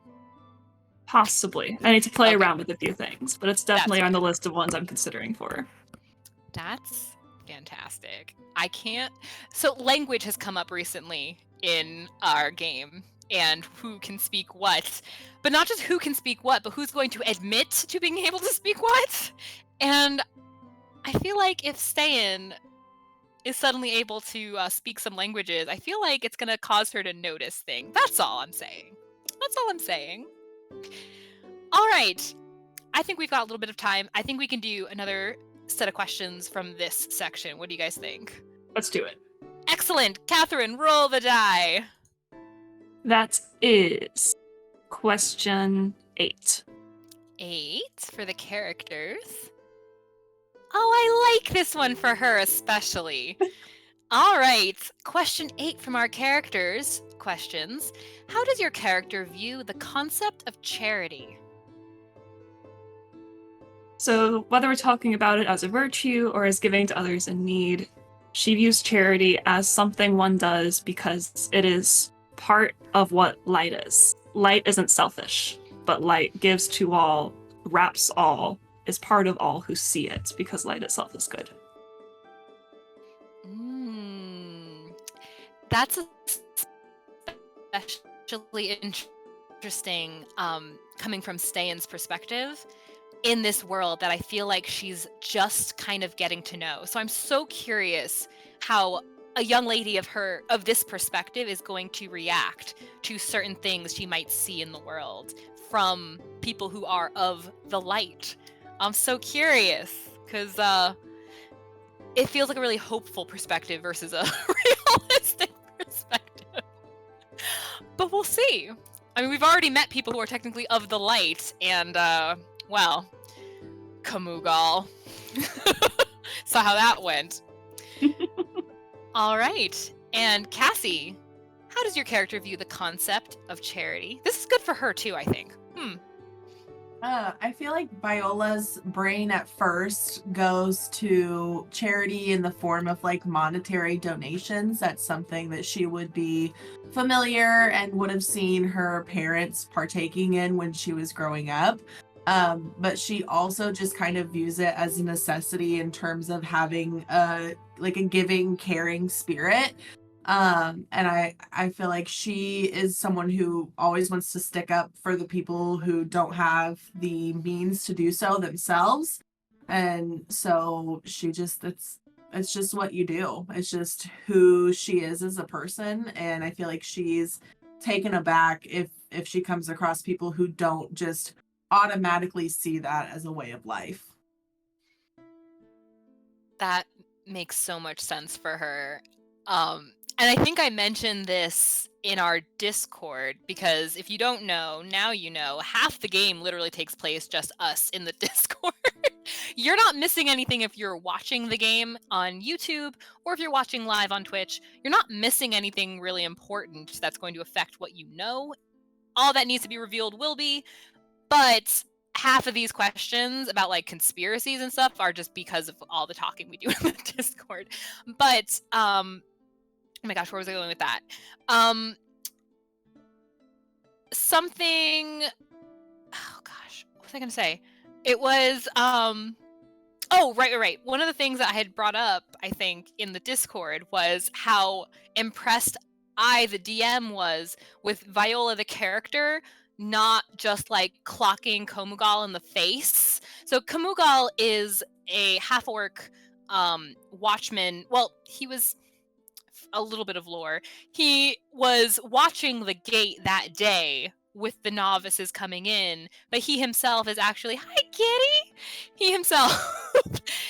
Possibly. I need to play Okay. around with a few things, but it's definitely on the list of ones I'm considering for her. That's fantastic. I can't. So, language has come up recently in our game, and who can speak what. But not just who can speak what, but who's going to admit to being able to speak what. And I feel like if Ste'yn is suddenly able to speak some languages, I feel like it's going to cause her to notice things. That's all I'm saying. That's all I'm saying. All right. I think we've got a little bit of time. I think we can do another set of questions from this section. What do you guys think? Let's do it. Excellent. Catherine, roll the die. That is question 8. 8 for the characters. Oh, I like this one for her especially. All right. Question 8 from our characters. Questions. How does your character view the concept of charity? So, whether we're talking about it as a virtue or as giving to others in need, she views charity as something one does because it is part of what light is. Light isn't selfish, but light gives to all, wraps all, is part of all who see it because light itself is good. That's especially interesting coming from Ste'yn's perspective in this world that I feel like she's just kind of getting to know. So I'm so curious how a young lady of this perspective is going to react to certain things she might see in the world from people who are of the light. I'm so curious because it feels like a really hopeful perspective versus a realistic perspective. But we'll see. I mean, we've already met people who are technically of the light, and well, Kamugal. Saw how that went. All right. And Kassie, how does your character view the concept of charity? This is good for her too, I think. I feel like Viola's brain at first goes to charity in the form of like monetary donations. That's something that she would be familiar and would have seen her parents partaking in when she was growing up. But she also just kind of views it as a necessity in terms of having a giving, caring spirit. And I feel like she is someone who always wants to stick up for the people who don't have the means to do so themselves. And so she just, it's just what you do. It's just who she is as a person. And I feel like she's taken aback if she comes across people who don't just automatically see that as a way of life. That makes so much sense for her. And I think I mentioned this in our Discord, because if you don't know, now you know, half the game literally takes place just us in the Discord. You're not missing anything if you're watching the game on YouTube or if you're watching live on Twitch. You're not missing anything really important that's going to affect what you know. All that needs to be revealed will be, but half of these questions about like conspiracies and stuff are just because of all the talking we do in the Discord. But oh my gosh, where was I going with that? Something, oh gosh, what was I gonna say? It was oh, right. One of the things that I had brought up, I think, in the Discord was how impressed I, the DM, was with Viola, the character, not just like clocking Komugal in the face. So Komugal is a half-orc watchman. Well, he was a little bit of lore. He was watching the gate that day with the novices coming in, but he himself is actually, hi kitty! He himself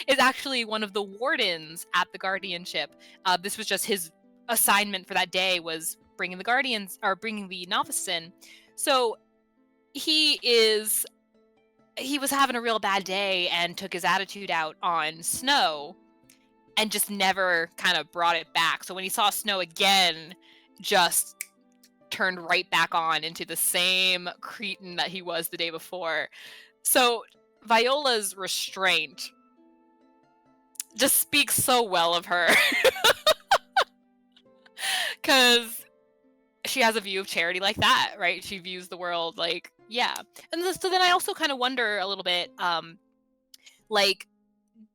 is actually one of the wardens at the guardianship. This was just his assignment for that day, was bringing the guardians, or bringing the novices in. So he was having a real bad day and took his attitude out on Snow and just never kind of brought it back. So when he saw Snow again, just turned right back on into the same cretin that he was the day before. So Viola's restraint just speaks so well of her. Because she has a view of charity like that, right? She views the world like, yeah. And so then I also kind of wonder a little bit, like,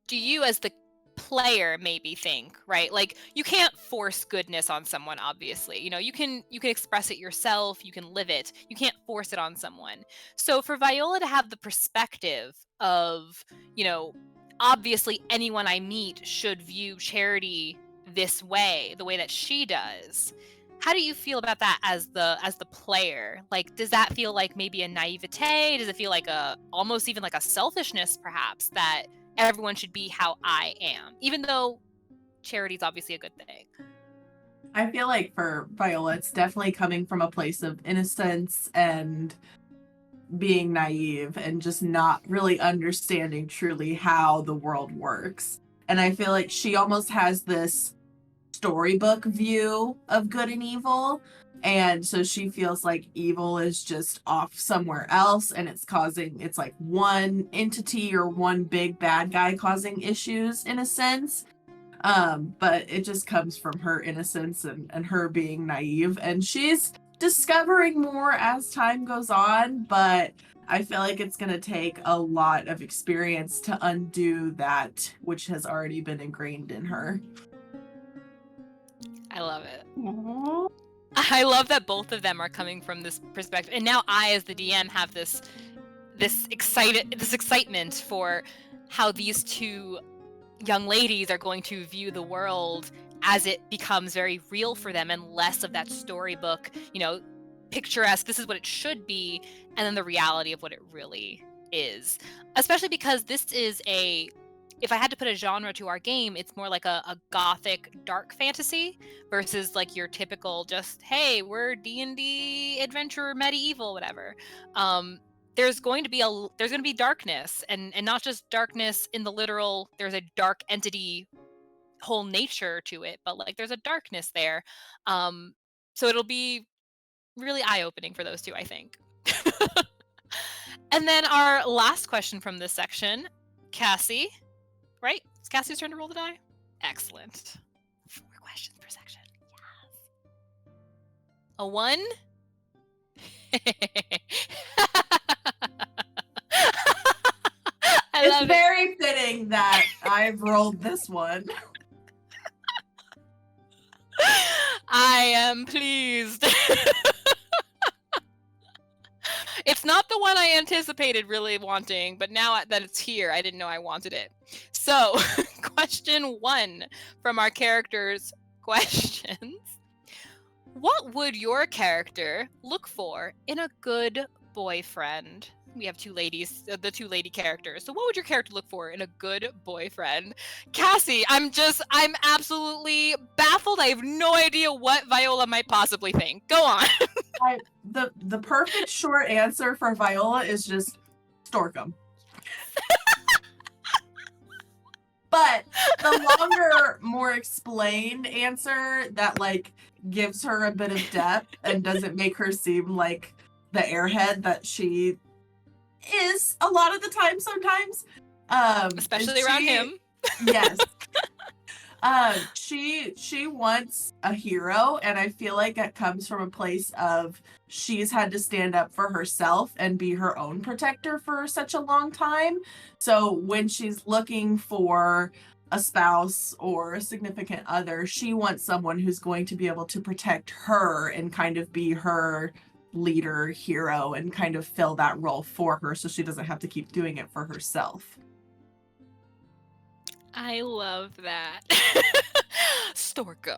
do you as the player maybe think, right? Like, you can't force goodness on someone, obviously. You know, you can express it yourself, you can live it. You can't force it on someone. So for Viola to have the perspective of, you know, obviously anyone I meet should view charity this way, the way that she does. How do you feel about that as the player? Like, does that feel like maybe a naivete? Does it feel like almost even like a selfishness, perhaps, that everyone should be how I am, even though charity is obviously a good thing? I feel like for Viola, it's definitely coming from a place of innocence and being naive and just not really understanding truly how the world works. And I feel like she almost has this storybook view of good and evil. And so she feels like evil is just off somewhere else, and it's like one entity or one big bad guy causing issues in a sense. But it just comes from her innocence and her being naive. And she's discovering more as time goes on, but I feel like it's going to take a lot of experience to undo that which has already been ingrained in her. I love it. Aww. I love that both of them are coming from this perspective, and now I, as the DM, have this excitement for how these two young ladies are going to view the world as it becomes very real for them, and less of that storybook, you know, picturesque, this is what it should be, and then the reality of what it really is. Especially because this is if I had to put a genre to our game, it's more like a gothic dark fantasy versus like your typical just, hey, we're D&D adventure medieval, whatever. There's going to be darkness, and not just darkness in the literal, there's a dark entity whole nature to it, but like there's a darkness there. So it'll be really eye-opening for those two, I think. And then our last question from this section, Kassie. Right? It's Cassie's turn to roll the die? Excellent. 4 questions per section. Yes. A 1? It's very fitting that I've rolled this one. I am pleased. It's not the one I anticipated really wanting, but now that it's here, I didn't know I wanted it. So, question 1 from our characters' questions. What would your character look for in a good boyfriend? we have two ladies, the two lady characters. So what would your character look for in a good boyfriend? Kassie, I'm absolutely baffled. I have no idea what Viola might possibly think. Go on. The perfect short answer for Viola is just Storkum. But the longer, more explained answer that like gives her a bit of depth and doesn't make her seem like the airhead that she is a lot of the time sometimes. Especially around him. Yes. She wants a hero, and I feel like it comes from a place of she's had to stand up for herself and be her own protector for such a long time. So when she's looking for a spouse or a significant other, she wants someone who's going to be able to protect her and kind of be her leader, hero, and kind of fill that role for her so she doesn't have to keep doing it for herself. I love that. Storko.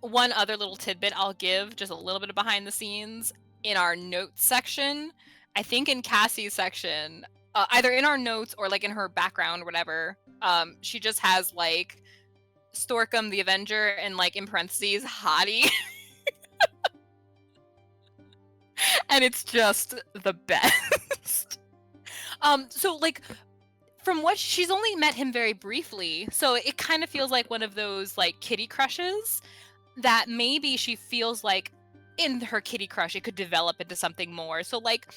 One other little tidbit I'll give, just a little bit of behind the scenes. In our notes section, I think in Cassie's section, either in our notes or like in her background or whatever, she just has like Storkum the Avenger and like in parentheses, hottie. And it's just the best. So like from what she's only met him very briefly, so it kind of feels like one of those like kitty crushes that maybe she feels like in her kitty crush it could develop into something more. So like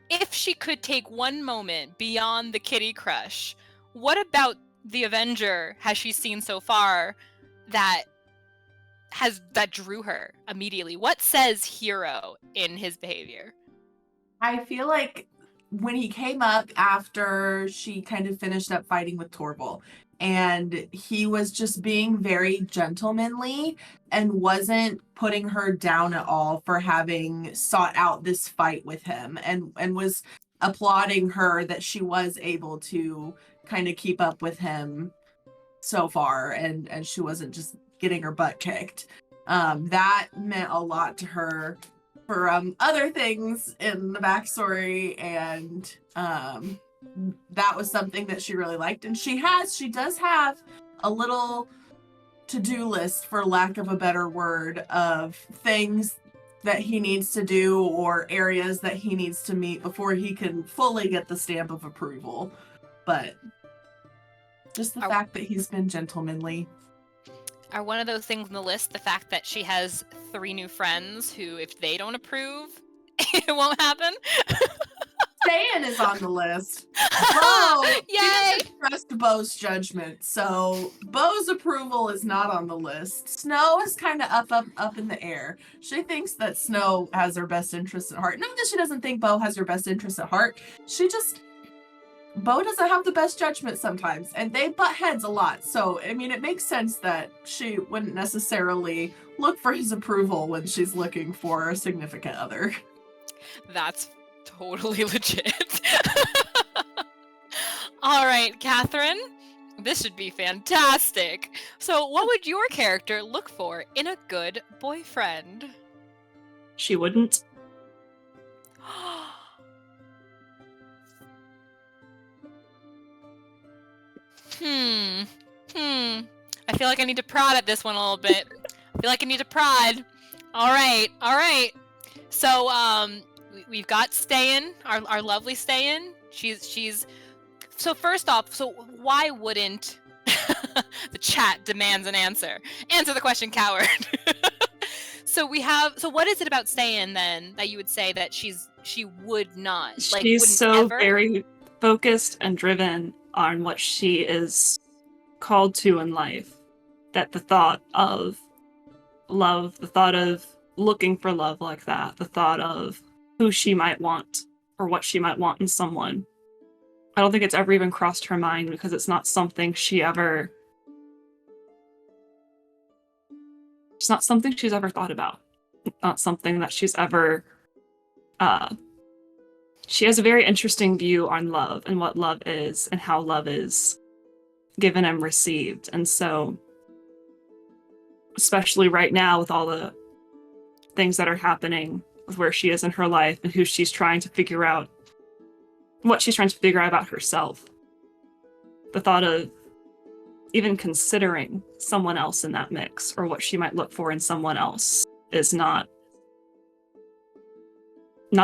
if she could take one moment beyond the kitty crush, what about the Avenger has she seen so far that drew her immediately? What says hero in his behavior? I feel like when he came up after she kind of finished up fighting with Torval, and he was just being very gentlemanly and wasn't putting her down at all for having sought out this fight with him, and was applauding her that she was able to kind of keep up with him so far, and she wasn't just getting her butt kicked. That meant a lot to her for other things in the backstory, and that was something that she really liked. And she does have a little to-do list, for lack of a better word, of things that he needs to do or areas that he needs to meet before he can fully get the stamp of approval. But just the fact that he's been gentlemanly. Are one of those things on the list the fact that she has 3 new friends who, if they don't approve, it won't happen? Ste'yn is on the list. Bo, Yay! she doesn't trust Bo's judgment, so Bo's approval is not on the list. Snow is kind of up in the air. She thinks that Snow has her best interests at heart. Not that she doesn't think Bo has her best interests at heart. Bo doesn't have the best judgment sometimes, and they butt heads a lot. So, I mean, it makes sense that she wouldn't necessarily look for his approval when she's looking for a significant other. That's totally legit. All right, Catherine, this should be fantastic. So, what would your character look for in a good boyfriend? She wouldn't. I feel like I need to prod at this one a little bit. I feel like I need to prod. All right. So, we've got Ste'yn, our lovely Ste'yn. She's. So first off, so why wouldn't the chat demands an answer? Answer the question, coward. So what is it about Ste'yn then that you would say that she would not? She's so very focused and driven on what she is called to in life, that the thought of love, the thought of looking for love like that, the thought of who she might want or what she might want in someone, I don't think it's ever even crossed her mind, because it's not something it's not something she's ever thought about. Not something that she's ever she has a very interesting view on love and what love is and how love is given and received. And so, especially right now with all the things that are happening with where she is in her life and who she's trying to figure out, what she's trying to figure out about herself. The thought of even considering someone else in that mix or what she might look for in someone else is not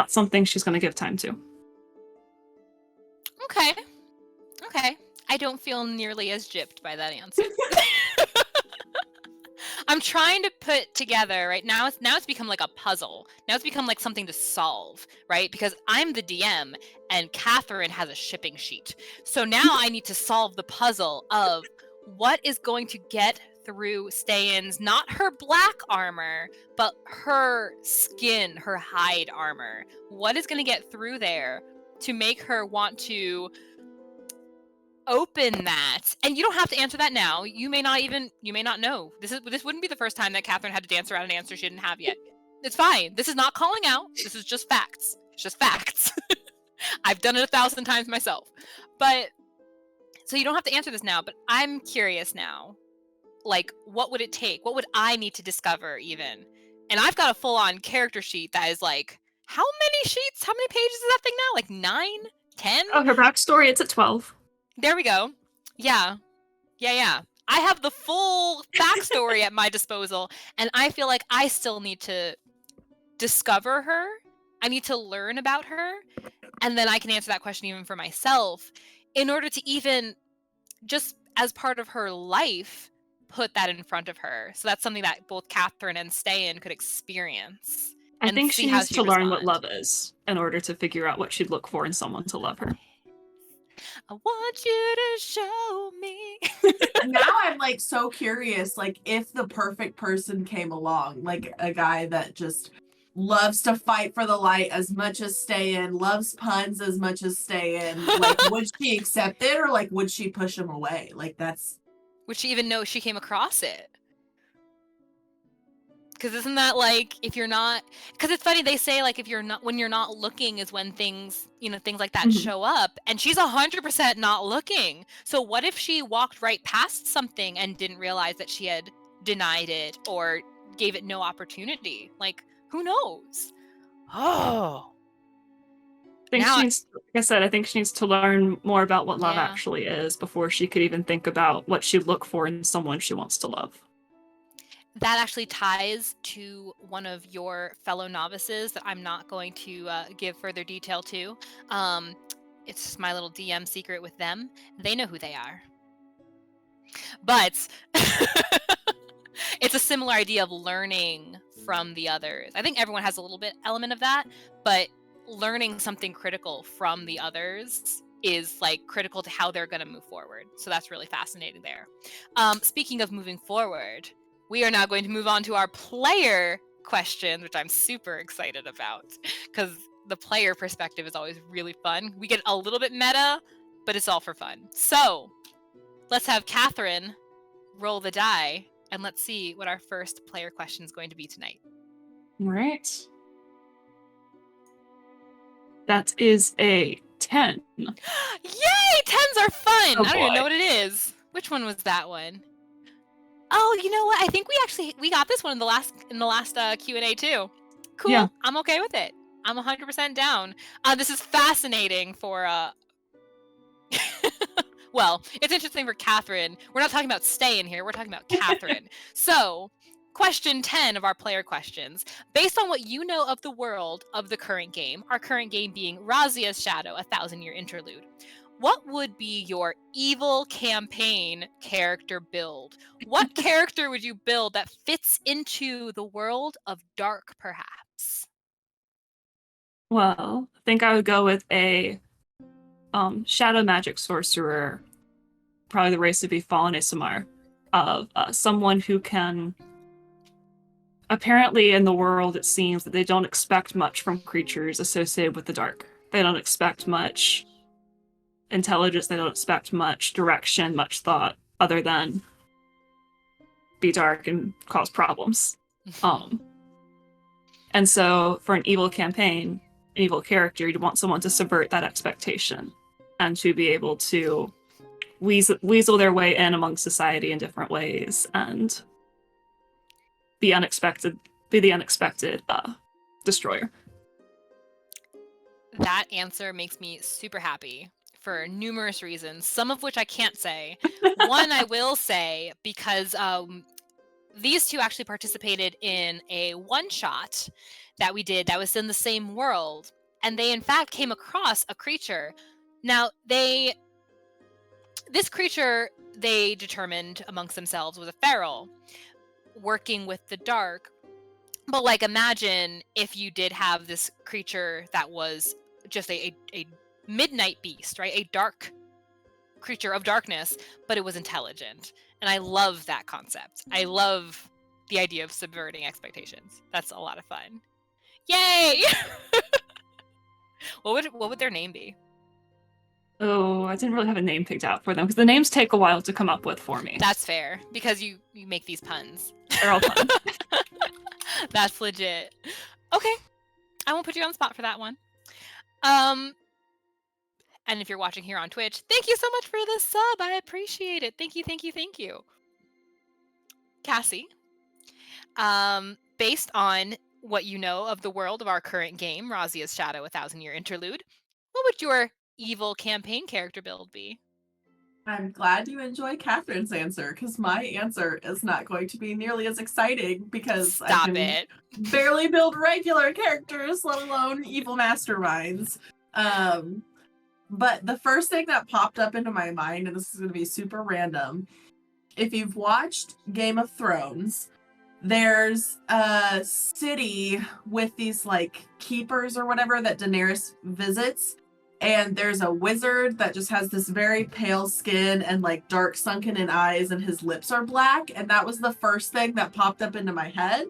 something she's going to give time to. Okay. I don't feel nearly as gypped by that answer. I'm trying to put together, right? Now it's become like a puzzle. Now it's become like something to solve, right? Because I'm the DM and Catherine has a shipping sheet. So now I need to solve the puzzle of what is going to get through Ste'yn's, not her black armor, but her skin, her hide armor. What is going to get through there to make her want to open that? And you don't have to answer that now. You may not know. This wouldn't be the first time that Catherine had to dance around an answer she didn't have yet. It's fine. This is not calling out. This is just facts. It's just facts. I've done it 1,000 times myself. But so you don't have to answer this now, but I'm curious now. Like, what would it take? What would I need to discover even? And I've got a full-on character sheet that is like, how many sheets? How many pages is that thing now? Like 9? 10? Oh, her backstory, it's at 12. There we go. Yeah. I have the full backstory at my disposal, and I feel like I still need to discover her. I need to learn about her, and then I can answer that question even for myself in order to even, just as part of her life, put that in front of her. So that's something that both Catherine and Ste'yn could experience. I think she needs to learn what respond. love is in order to figure out what she'd look for in someone to love her. I want you to show me. Now I'm like so curious, like if the perfect person came along, like a guy that just loves to fight for the light as much as Ste'yn, loves puns as much as Ste'yn, like would she accept it or like would she push him away? Like that's, Would she even know she came across it? Because isn't that like, if you're not, because it's funny, they say like when you're not looking is when things like that show up, and she's 100% not looking. So what if she walked right past something and didn't realize that she had denied it or gave it no opportunity? Like, who knows? Oh. I think she needs to learn more about what love Yeah. actually is before she could even think about what she'd look for in someone she wants to love. That actually ties to one of your fellow novices that I'm not going to give further detail to. It's just my little DM secret with them. They know who they are. But it's a similar idea of learning from the others. I think everyone has a little bit element of that, but learning something critical from the others is like critical to how they're going to move forward. So that's really fascinating there. Speaking of moving forward, we are now going to move on to our player questions, which I'm super excited about because the player perspective is always really fun. We get a little bit meta, but it's all for fun. So let's have Catherine roll the die and let's see what our first player question is going to be tonight. All right. That is a 10. Yay! 10s are fun! Oh, I don't even boy. know what it is. Which one was that one? Oh, you know what? I think we got this one in the last Q&A too. Cool. Yeah. I'm okay with it. I'm 100% down. This is fascinating for well, it's interesting for Catherine. We're not talking about Ste'yn here. We're talking about Catherine. So, question 10 of our player questions. Based on what you know of the world of the current game, our current game being Razia's Shadow, a 1,000-year interlude, what would be your evil campaign character build? What character would you build that fits into the world of dark, perhaps? Well, I think I would go with a shadow magic sorcerer. Probably the race would be Fallen Isamar, of someone who can. Apparently, in the world, it seems that they don't expect much from creatures associated with the dark. They don't expect much intelligence, they don't expect much direction, much thought, other than be dark and cause problems. And so for an evil campaign, an evil character, you'd want someone to subvert that expectation and to be able to weasel their way in among society in different ways and be the unexpected destroyer. That answer makes me super happy for numerous reasons, some of which I can't say. One I will say, because these two actually participated in a one-shot that we did that was in the same world, and they in fact came across a creature. Now, this creature, they determined amongst themselves, was a feral working with the dark. But like, imagine if you did have this creature that was just a midnight beast, right? A dark creature of darkness, but it was intelligent. And I love that concept. I love the idea of subverting expectations. That's a lot of fun. Yay! What would their name be? Oh, I didn't really have a name picked out for them because the names take a while to come up with for me. That's fair, because you make these puns. They're all fun. That's legit. Okay. I won't put you on the spot for that one. And if you're watching here on Twitch, thank you so much for the sub. I appreciate it. Thank you, thank you, thank you. Kassie, based on what you know of the world of our current game, Razia's Shadow, A 1,000-Year Interlude, what would your evil campaign character build be? I'm glad you enjoy Catherine's answer, because my answer is not going to be nearly as exciting because I can barely build regular characters, let alone evil masterminds. But the first thing that popped up into my mind, and this is going to be super random, if you've watched Game of Thrones, there's a city with these like keepers or whatever that Daenerys visits. And there's a wizard that just has this very pale skin and like dark sunken in eyes, and his lips are black. And that was the first thing that popped up into my head,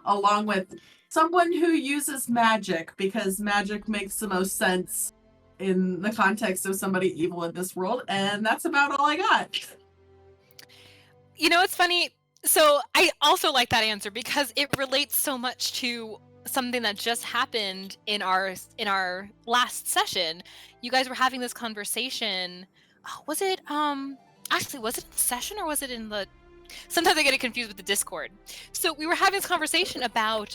along with someone who uses magic, because magic makes the most sense in the context of somebody evil in this world. And that's about all I got. You know, it's funny. So I also like that answer because it relates so much to something that just happened in our last session. You guys were having this conversation. Was it actually, was it in the session or was it in the... Sometimes I get it confused with the Discord. So we were having this conversation about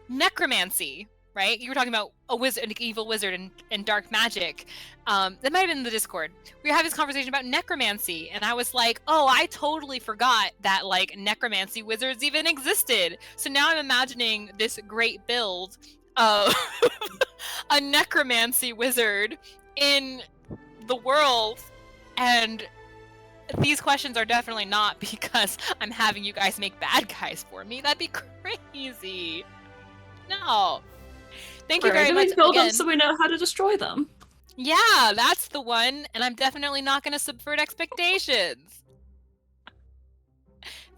necromancy, right? You were talking about a wizard, an evil wizard, and dark magic. That might have been in the Discord. We were having this conversation about necromancy, and I was like, oh, I totally forgot that like necromancy wizards even existed. So now I'm imagining this great build of a necromancy wizard in the world, and these questions are definitely not because I'm having you guys make bad guys for me. That'd be crazy. No. Thank you very much. Build them so we know how to destroy them. Yeah, that's the one. And I'm definitely not going to subvert expectations.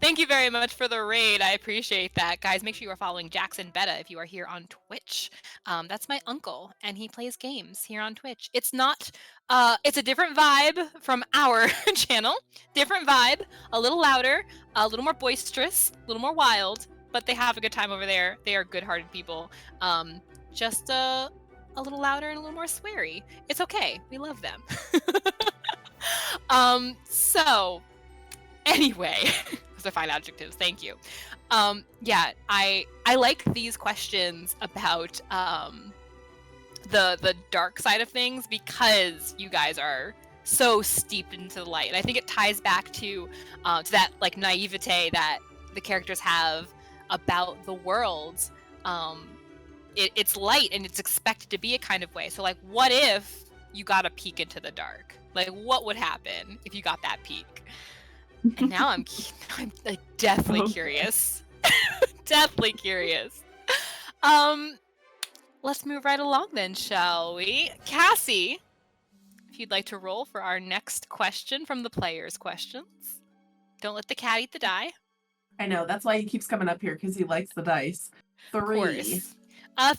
Thank you very much for the raid. I appreciate that. Guys, make sure you are following Jackson Betta if you are here on Twitch. That's my uncle, and he plays games here on Twitch. It's not, it's a different vibe from our channel. Different vibe, a little louder, a little more boisterous, a little more wild, but they have a good time over there. They are good-hearted people. Just a little louder and a little more sweary. It's okay. We love them. So, anyway, those are fine adjectives. Thank you. Yeah, I like these questions about the dark side of things because you guys are so steeped into the light, and I think it ties back to that like naivete that the characters have about the world. It's light and it's expected to be a kind of way. So like, what if you got a peek into the dark? Like, what would happen if you got that peek? And now I'm definitely curious. Definitely curious. Let's move right along then, shall we? Kassie, if you'd like to roll for our next question from the players' questions. Don't let the cat eat the die. I know, that's why he keeps coming up here, because he likes the dice. 3.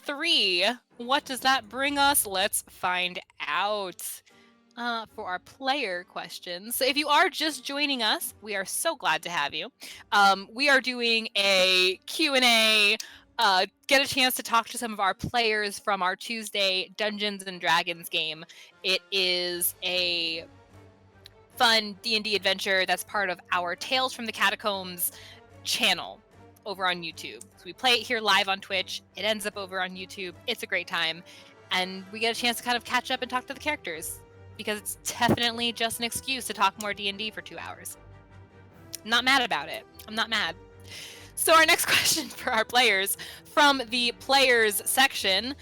3. What does that bring us? Let's find out. For our player questions. So if you are just joining us, we are so glad to have you. We are doing a Q&A, get a chance to talk to some of our players from our Tuesday Dungeons & Dragons game. It is a fun D&D adventure that's part of our Tales from the Catacombs channel. over on YouTube. So we play it here live on Twitch. It ends up over on YouTube. It's a great time. And we get a chance to kind of catch up and talk to the characters, because it's definitely just an excuse to talk more D&D for 2 hours. I'm not mad about it. I'm not mad. So our next question for our players from the players section: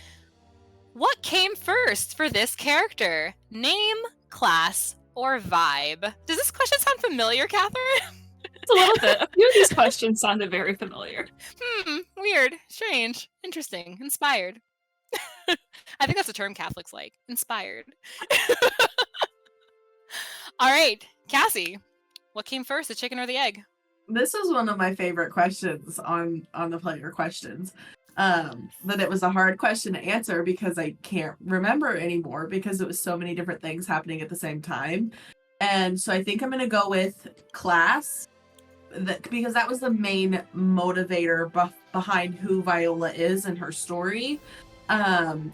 what came first for this character? Name, class, or vibe? Does this question sound familiar, Catherine? It's a little bit. A few of these questions sounded very familiar. Weird, strange, interesting, inspired. I think that's a term Catholics like. Inspired. All right, Kassie, what came first, the chicken or the egg? This was one of my favorite questions on the player questions. But it was a hard question to answer because I can't remember anymore because it was so many different things happening at the same time. And so I think I'm going to go with class, because that was the main motivator behind who Viola is and her story. And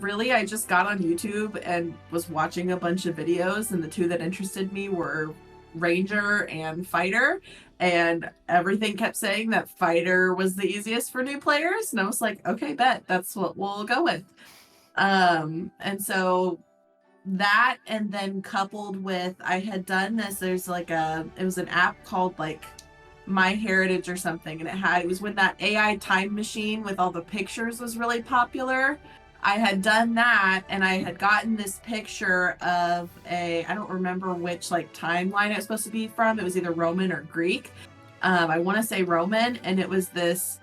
really, I just got on YouTube and was watching a bunch of videos, and the two that interested me were Ranger and Fighter, and everything kept saying that Fighter was the easiest for new players, and I was like, okay, bet, that's what we'll go with. And so that, and then coupled with, I had done this, there's like it was an app called like My Heritage or something, and it was when that AI time machine with all the pictures was really popular. I had done that, and I had gotten this picture of I don't remember which like timeline it was supposed to be from. It was either Roman or Greek. I want to say Roman, and it was this,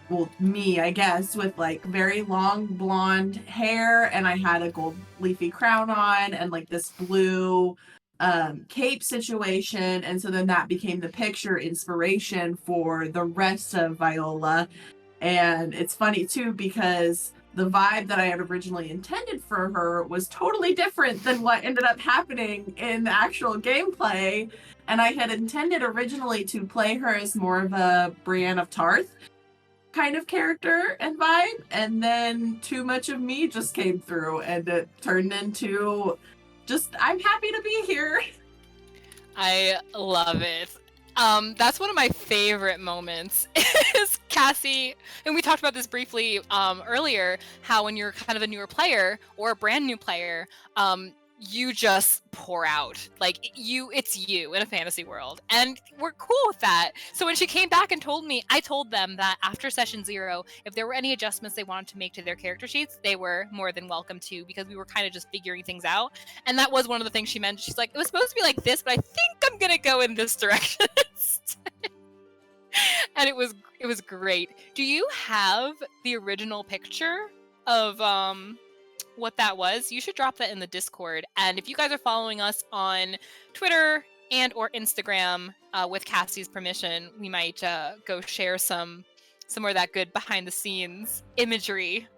well, me, I guess, with like very long blonde hair, and I had a gold leafy crown on, and like this blue cape situation. And so then that became the picture inspiration for the rest of Viola. And it's funny too, because the vibe that I had originally intended for her was totally different than what ended up happening in the actual gameplay. And I had intended originally to play her as more of a Brienne of Tarth kind of character and vibe. And then too much of me just came through, and it turned into just, I'm happy to be here. I love it. That's one of my favorite moments is Kassie, and we talked about this briefly earlier, how when you're kind of a newer player or a brand new player, you just pour out. Like, it's you in a fantasy world, and we're cool with that. So when she came back and told me, I told them that after session 0, if there were any adjustments they wanted to make to their character sheets, they were more than welcome to, because we were kind of just figuring things out. And that was one of the things she mentioned. She's like, it was supposed to be like this, but I think I'm gonna go in this direction. And it was great. Do you have the original picture of what that was? You should drop that in the Discord. And if you guys are following us on Twitter and or Instagram, with Cassie's permission, we might go share some more of that good behind the scenes imagery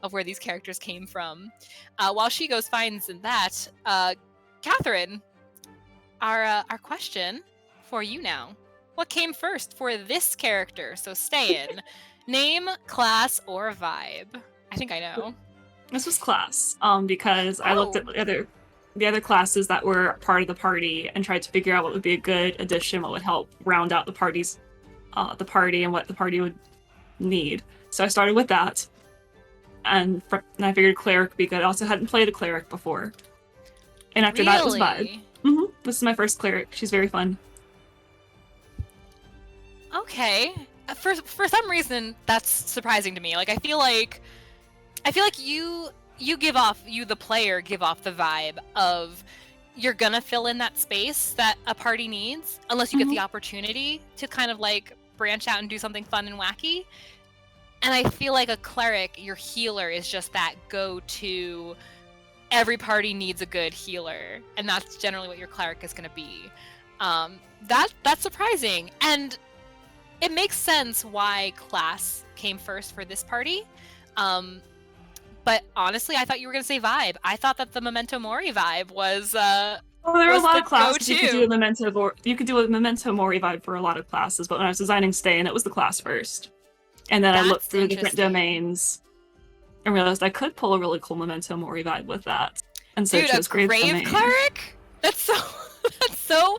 of where these characters came from. While she goes finds that, Catherine, our question for you now: what came first for this character? So Ste'yn, name, class, or vibe? I think I know. This was class, because I looked at the other classes that were part of the party and tried to figure out what would be a good addition, what would help round out the party and what the party would need. So I started with that, and I figured cleric would be good. I also hadn't played a cleric before, and after that it was vibe. This is my first cleric. She's very fun. Okay. For some reason, that's surprising to me. Like, I feel like you the player give off the vibe of you're gonna fill in that space that a party needs, unless you get the opportunity to kind of like branch out and do something fun and wacky. And I feel like a cleric, your healer, is just that go-to. Every party needs a good healer, and that's generally what your cleric is gonna be. That's surprising, and it makes sense why class came first for this party. But honestly, I thought you were going to say vibe. I thought that the Memento Mori vibe was well, there are a lot of classes go-to. you could do a Memento Mori vibe for a lot of classes, but when I was designing Ste'yn, it was the class first. And then I looked through different domains and realized I could pull a really cool Memento Mori vibe with that. And so Dude, chose a grave domain. cleric? That's so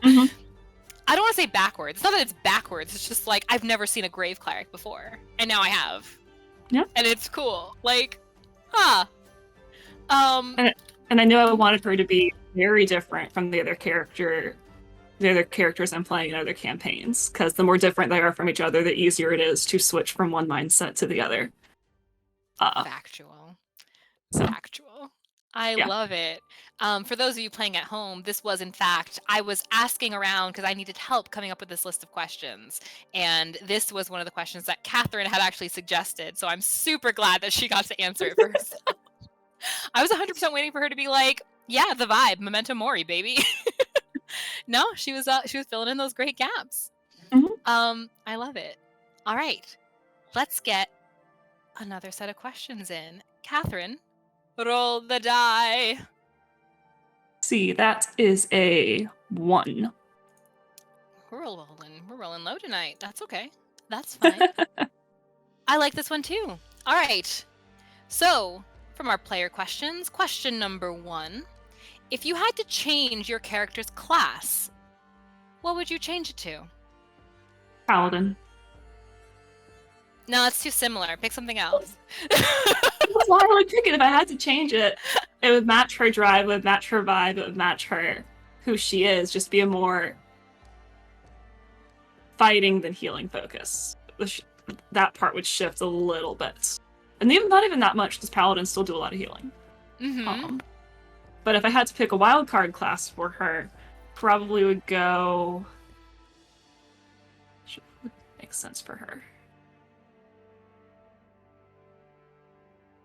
I don't want to say backwards. It's not that it's backwards. It's just like I've never seen a grave cleric before, and now I have. Yeah. And it's cool. Like, huh. And I knew I wanted her to be very different from the other characters I'm playing in other campaigns, because the more different they are from each other, the easier it is to switch from one mindset to the other. Factual. I love it. For those of you playing at home, this was, in fact, I was asking around because I needed help coming up with this list of questions. And this was one of the questions that Catherine had actually suggested. So I'm super glad that she got to answer it for herself. I was 100% waiting for her to be like, yeah, the vibe, memento mori, baby. No, she was filling in those great gaps. Mm-hmm. I love it. All right, let's get another set of questions in. Catherine, roll the die. See, that is a 1. We're rolling low tonight. That's okay. That's fine. I like this one too. All right. So, from our player questions, question number 1. If you had to change your character's class, what would you change it to? Paladin. No, it's too similar. Pick something else. That's why I would pick it. If I had to change it, it would match her drive, it would match her vibe, it would match her who she is, just be a more fighting than healing focus. That part would shift a little bit. And even not even that much, because paladins still do a lot of healing. Mm-hmm. But if I had to pick a wild card class for her, probably would go... Would make sense for her.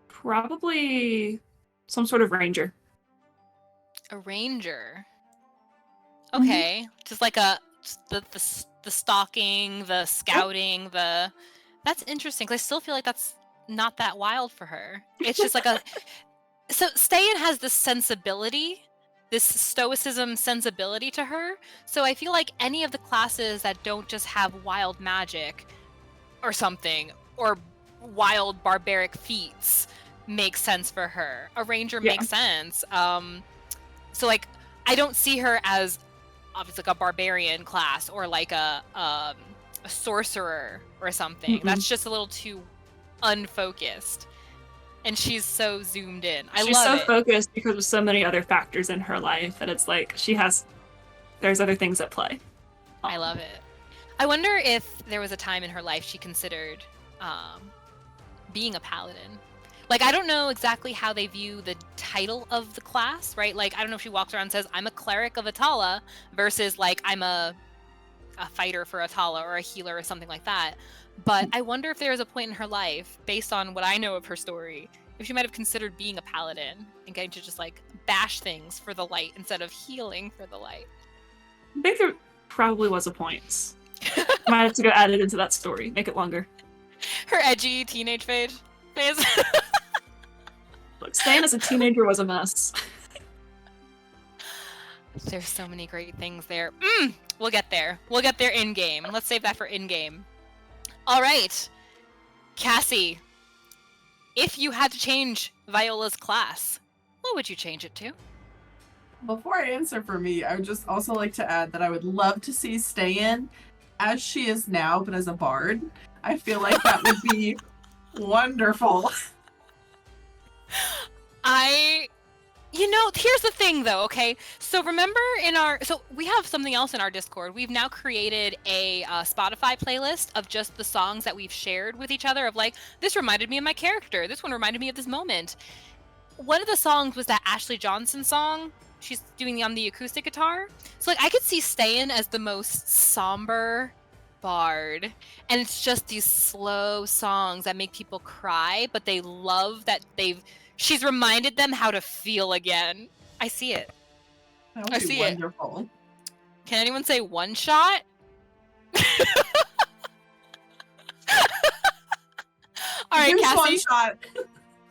Probably some sort of ranger. A ranger. Okay, just like the stalking, the scouting, That's interesting, because I still feel like that's not that wild for her. It's just like So Ste'yn has this sensibility, this stoicism sensibility to her. So I feel like any of the classes that don't just have wild magic or something, or wild barbaric feats, makes sense for her. A ranger makes sense. So like I don't see her as obviously like a barbarian class or like a sorcerer or something. Mm-mm. That's just a little too unfocused. And she's so zoomed in. She's so focused because of so many other factors in her life that it's like there's other things at play. I love it. I wonder if there was a time in her life she considered being a paladin. Like, I don't know exactly how they view the title of the class, right? Like, I don't know if she walks around and says, I'm a cleric of Atala, versus like, I'm a fighter for Atala or a healer or something like that. But I wonder if there was a point in her life, based on what I know of her story, if she might have considered being a paladin and getting to just like bash things for the light instead of healing for the light. I think there probably was a point. Might have to go add it into that story, make it longer. Her edgy teenage phase. Look, Ste'yn as a teenager was a mess. There's so many great things there. We'll get there. We'll get there in-game. Let's save that for in-game. All right. Kassie, if you had to change Viola's class, what would you change it to? Before I answer for me, I would just also like to add that I would love to see Ste'yn as she is now, but as a bard. I feel like that would be wonderful. Here's the thing though, okay? So remember so we have something else in our Discord. We've now created a Spotify playlist of just the songs that we've shared with each other of like, this reminded me of my character. This one reminded me of this moment. One of the songs was that Ashley Johnson song. She's doing on the acoustic guitar. So like I could see Ste'yn as the most somber bard. And it's just these slow songs that make people cry, but they love that she's reminded them how to feel again. I see it. That would be wonderful. Can anyone say one shot? All right, Here's Kassie. one shot.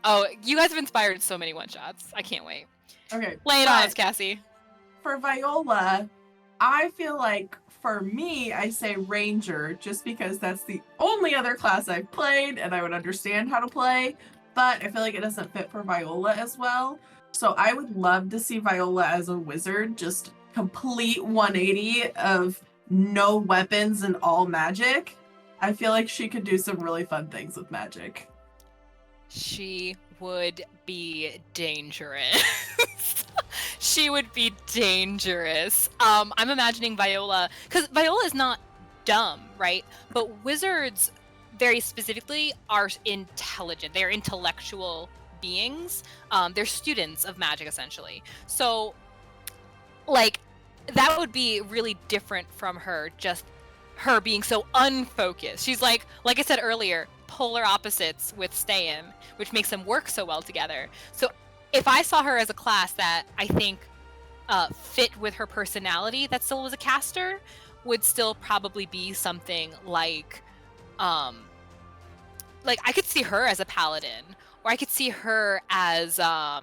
Oh, you guys have inspired so many one shots. I can't wait. Okay. Lay it on us, Kassie. For Viola, I feel like for me, I say Ranger just because that's the only other class I've played and I would understand how to play. But I feel like it doesn't fit for Viola as well. So I would love to see Viola as a wizard, just complete 180 of no weapons and all magic, I feel like she could do some really fun things with magic. She would be dangerous. She would be dangerous. I'm imagining Viola, because Viola is not dumb, right? But wizards, very specifically, are intelligent. They're intellectual beings. They're students of magic, essentially. So, like, that would be really different from her, just her being so unfocused. She's like I said earlier, polar opposites with Ste'yn, which makes them work so well together. So if I saw her as a class that I think fit with her personality that still was a caster, would still probably be something like I could see her as a paladin, or I could see her as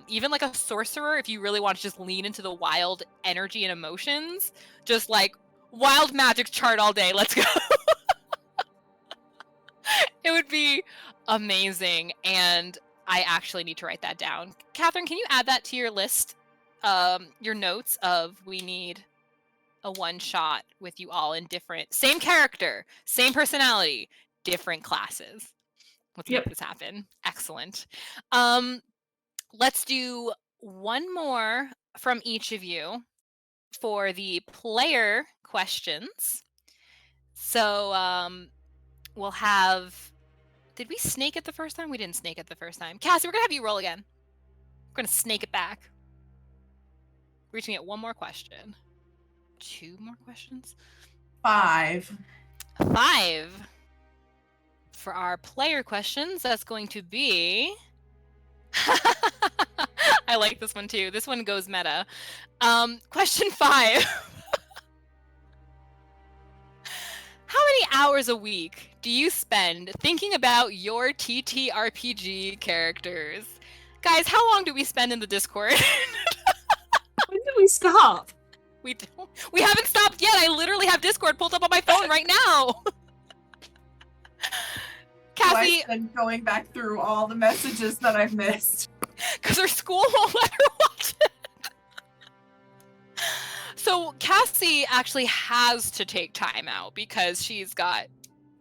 even like a sorcerer if you really want to just lean into the wild energy and emotions. Just like wild magic chart all day, let's go. It would be amazing, and I actually need to write that down. Catherine, can you add that to your list? Your notes of we need a one-shot with you all in different, same character, same personality, different classes. Let's make this happen. Excellent. Let's do one more from each of you for the player questions. So we'll have... Did we snake it the first time? We didn't snake it the first time. Kassie, we're going to have you roll again. We're going to snake it back. We're reaching at one more question. 2 more questions? 5. 5. For our player questions, that's going to be... I like this one too. This one goes meta. Question 5. How many hours a week do you spend thinking about your TTRPG characters? Guys, how long do we spend in the Discord? When did we stop? We haven't stopped yet. I literally have Discord pulled up on my phone right now. Kassie, I've been going back through all the messages that I've missed. Because her school won't let her watch it. So Kassie actually has to take time out because she's got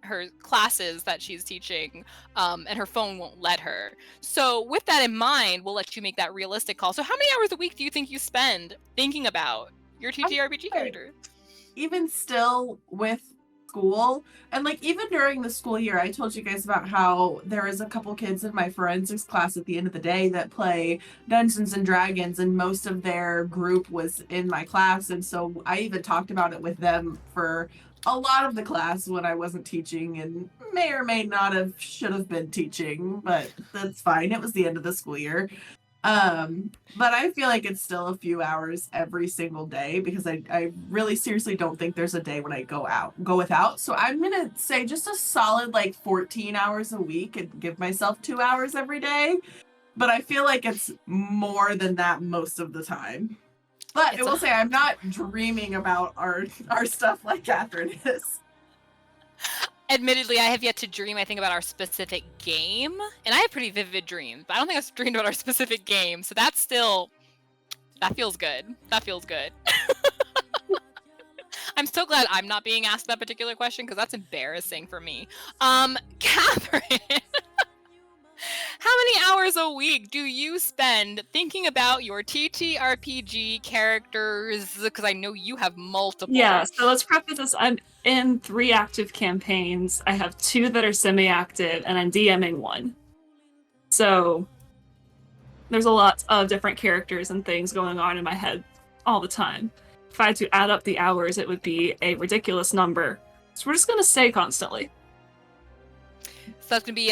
her classes that she's teaching, and her phone won't let her. So with that in mind, we'll let you make that realistic call. So how many hours a week do you think you spend thinking about your TTRPG character? Even still with school, and like even during the school year, I told you guys about how there is a couple kids in my forensics class at the end of the day that play Dungeons and Dragons, and most of their group was in my class, and so I even talked about it with them for a lot of the class when I wasn't teaching, and may or may not have should have been teaching, but that's fine. It was the end of the school year. But I feel like it's still a few hours every single day because I really seriously don't think there's a day when I go without. So I'm gonna say just a solid like 14 hours a week and give myself 2 hours every day. But I feel like it's more than that most of the time. But I will say I'm not dreaming about our stuff like Catherine is. Admittedly, I have yet to dream, I think, about our specific game. And I have pretty vivid dreams, but I don't think I've dreamed about our specific game. So that feels good. That feels good. I'm so glad I'm not being asked that particular question because that's embarrassing for me. Catherine, how many hours a week do you spend thinking about your TTRPG characters? Because I know you have multiple. Yeah, so let's preface this. I'm in 3 active campaigns. I have 2 that are semi-active, and I'm DMing 1. So there's a lot of different characters and things going on in my head all the time. If I had to add up the hours, it would be a ridiculous number. So we're just going to say constantly. So that's going to be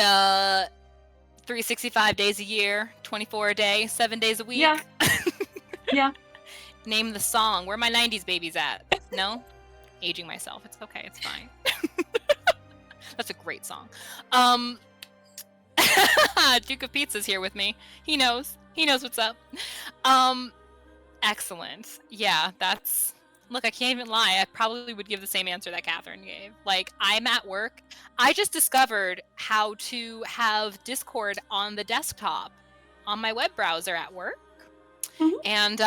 365 days a year, 24 a day, 7 days a week. Yeah. Yeah. Name the song. Where are my 90s babies at? No? Aging myself. It's okay. It's fine. That's a great song. Duke of Pizza's here with me. He knows. He knows what's up. Excellent. Yeah, that's... Look, I can't even lie. I probably would give the same answer that Catherine gave. Like, I'm at work. I just discovered how to have Discord on the desktop on my web browser at work. Mhm. And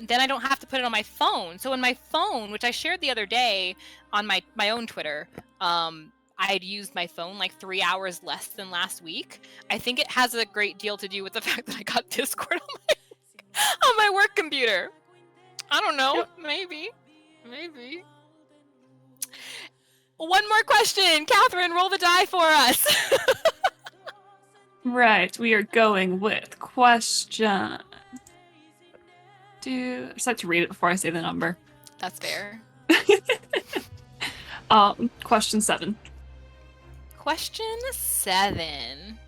then I don't have to put it on my phone. So in my phone, which I shared the other day on my own Twitter, I had used my phone like 3 hours less than last week. I think it has a great deal to do with the fact that I got Discord on my work computer. I don't know. Yep. Maybe. One more question. Catherine, roll the die for us. Right, we are going with question. I just like to read it before I say the number. That's fair. Question 7. Question 7.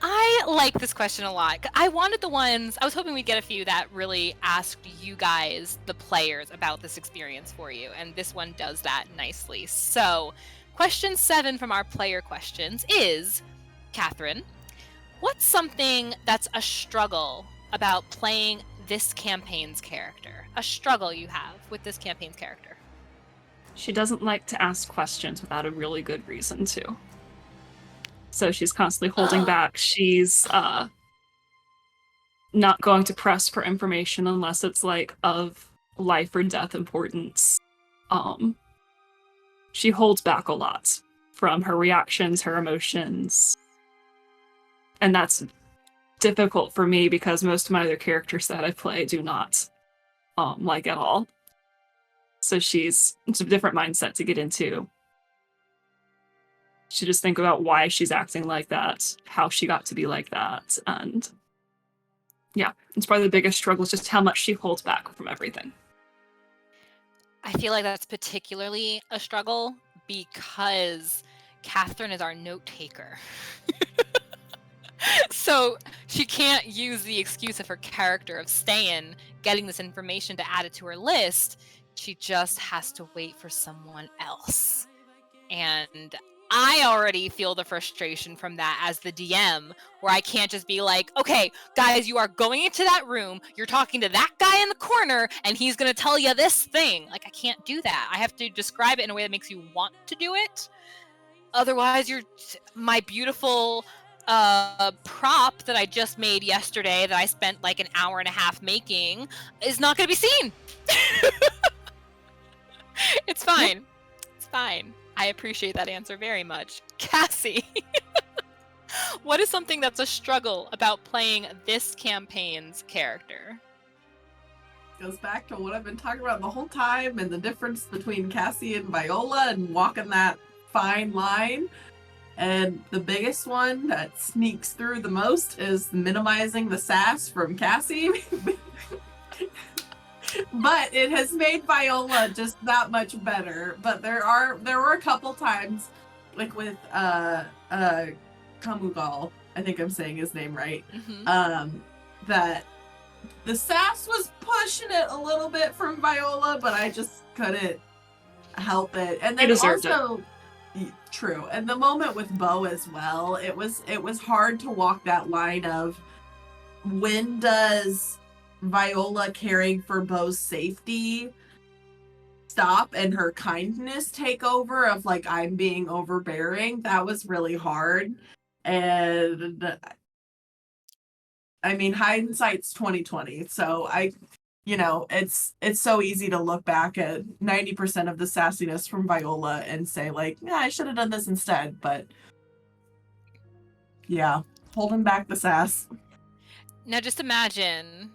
I like this question a lot. I wanted the ones, I was hoping we'd get a few that really asked you guys, the players, about this experience for you. And this one does that nicely. So, question 7 from our player questions is, Catherine, what's something that's a struggle about playing this campaign's character? A struggle you have with this campaign's character? She doesn't like to ask questions without a really good reason to. So she's constantly holding back. She's not going to press for information unless it's like of life or death importance. She holds back a lot from her reactions, her emotions. And that's difficult for me because most of my other characters that I play do not like at all. So it's a different mindset to get into. She just think about why she's acting like that, how she got to be like that, and yeah, it's probably the biggest struggle is just how much she holds back from everything. I feel like that's particularly a struggle because Catherine is our note taker. So she can't use the excuse of her character of Ste'yn getting this information to add it to her list. She just has to wait for someone else. And I already feel the frustration from that as the DM, where I can't just be like, okay, guys, you are going into that room, you're talking to that guy in the corner, and he's going to tell you this thing. Like, I can't do that. I have to describe it in a way that makes you want to do it. Otherwise, my beautiful prop that I just made yesterday that I spent like an hour and a half making is not going to be seen. It's fine. It's fine. I appreciate that answer very much. Kassie, what is something that's a struggle about playing this campaign's character? Goes back to what I've been talking about the whole time and the difference between Kassie and Viola and walking that fine line. And the biggest one that sneaks through the most is minimizing the sass from Kassie. But it has made Viola just that much better. But there were a couple times, like with Kamugal, I think I'm saying his name right, that the sass was pushing it a little bit from Viola, but I just couldn't help it. And then also true. And the moment with Bo as well, it was hard to walk that line of when does Viola caring for Bo's safety stop and her kindness take over of like I'm being overbearing. That was really hard. And I mean, hindsight's 2020. So it's so easy to look back at 90% of the sassiness from Viola and say like, yeah, I should have done this instead. But yeah, holding back the sass. Now just imagine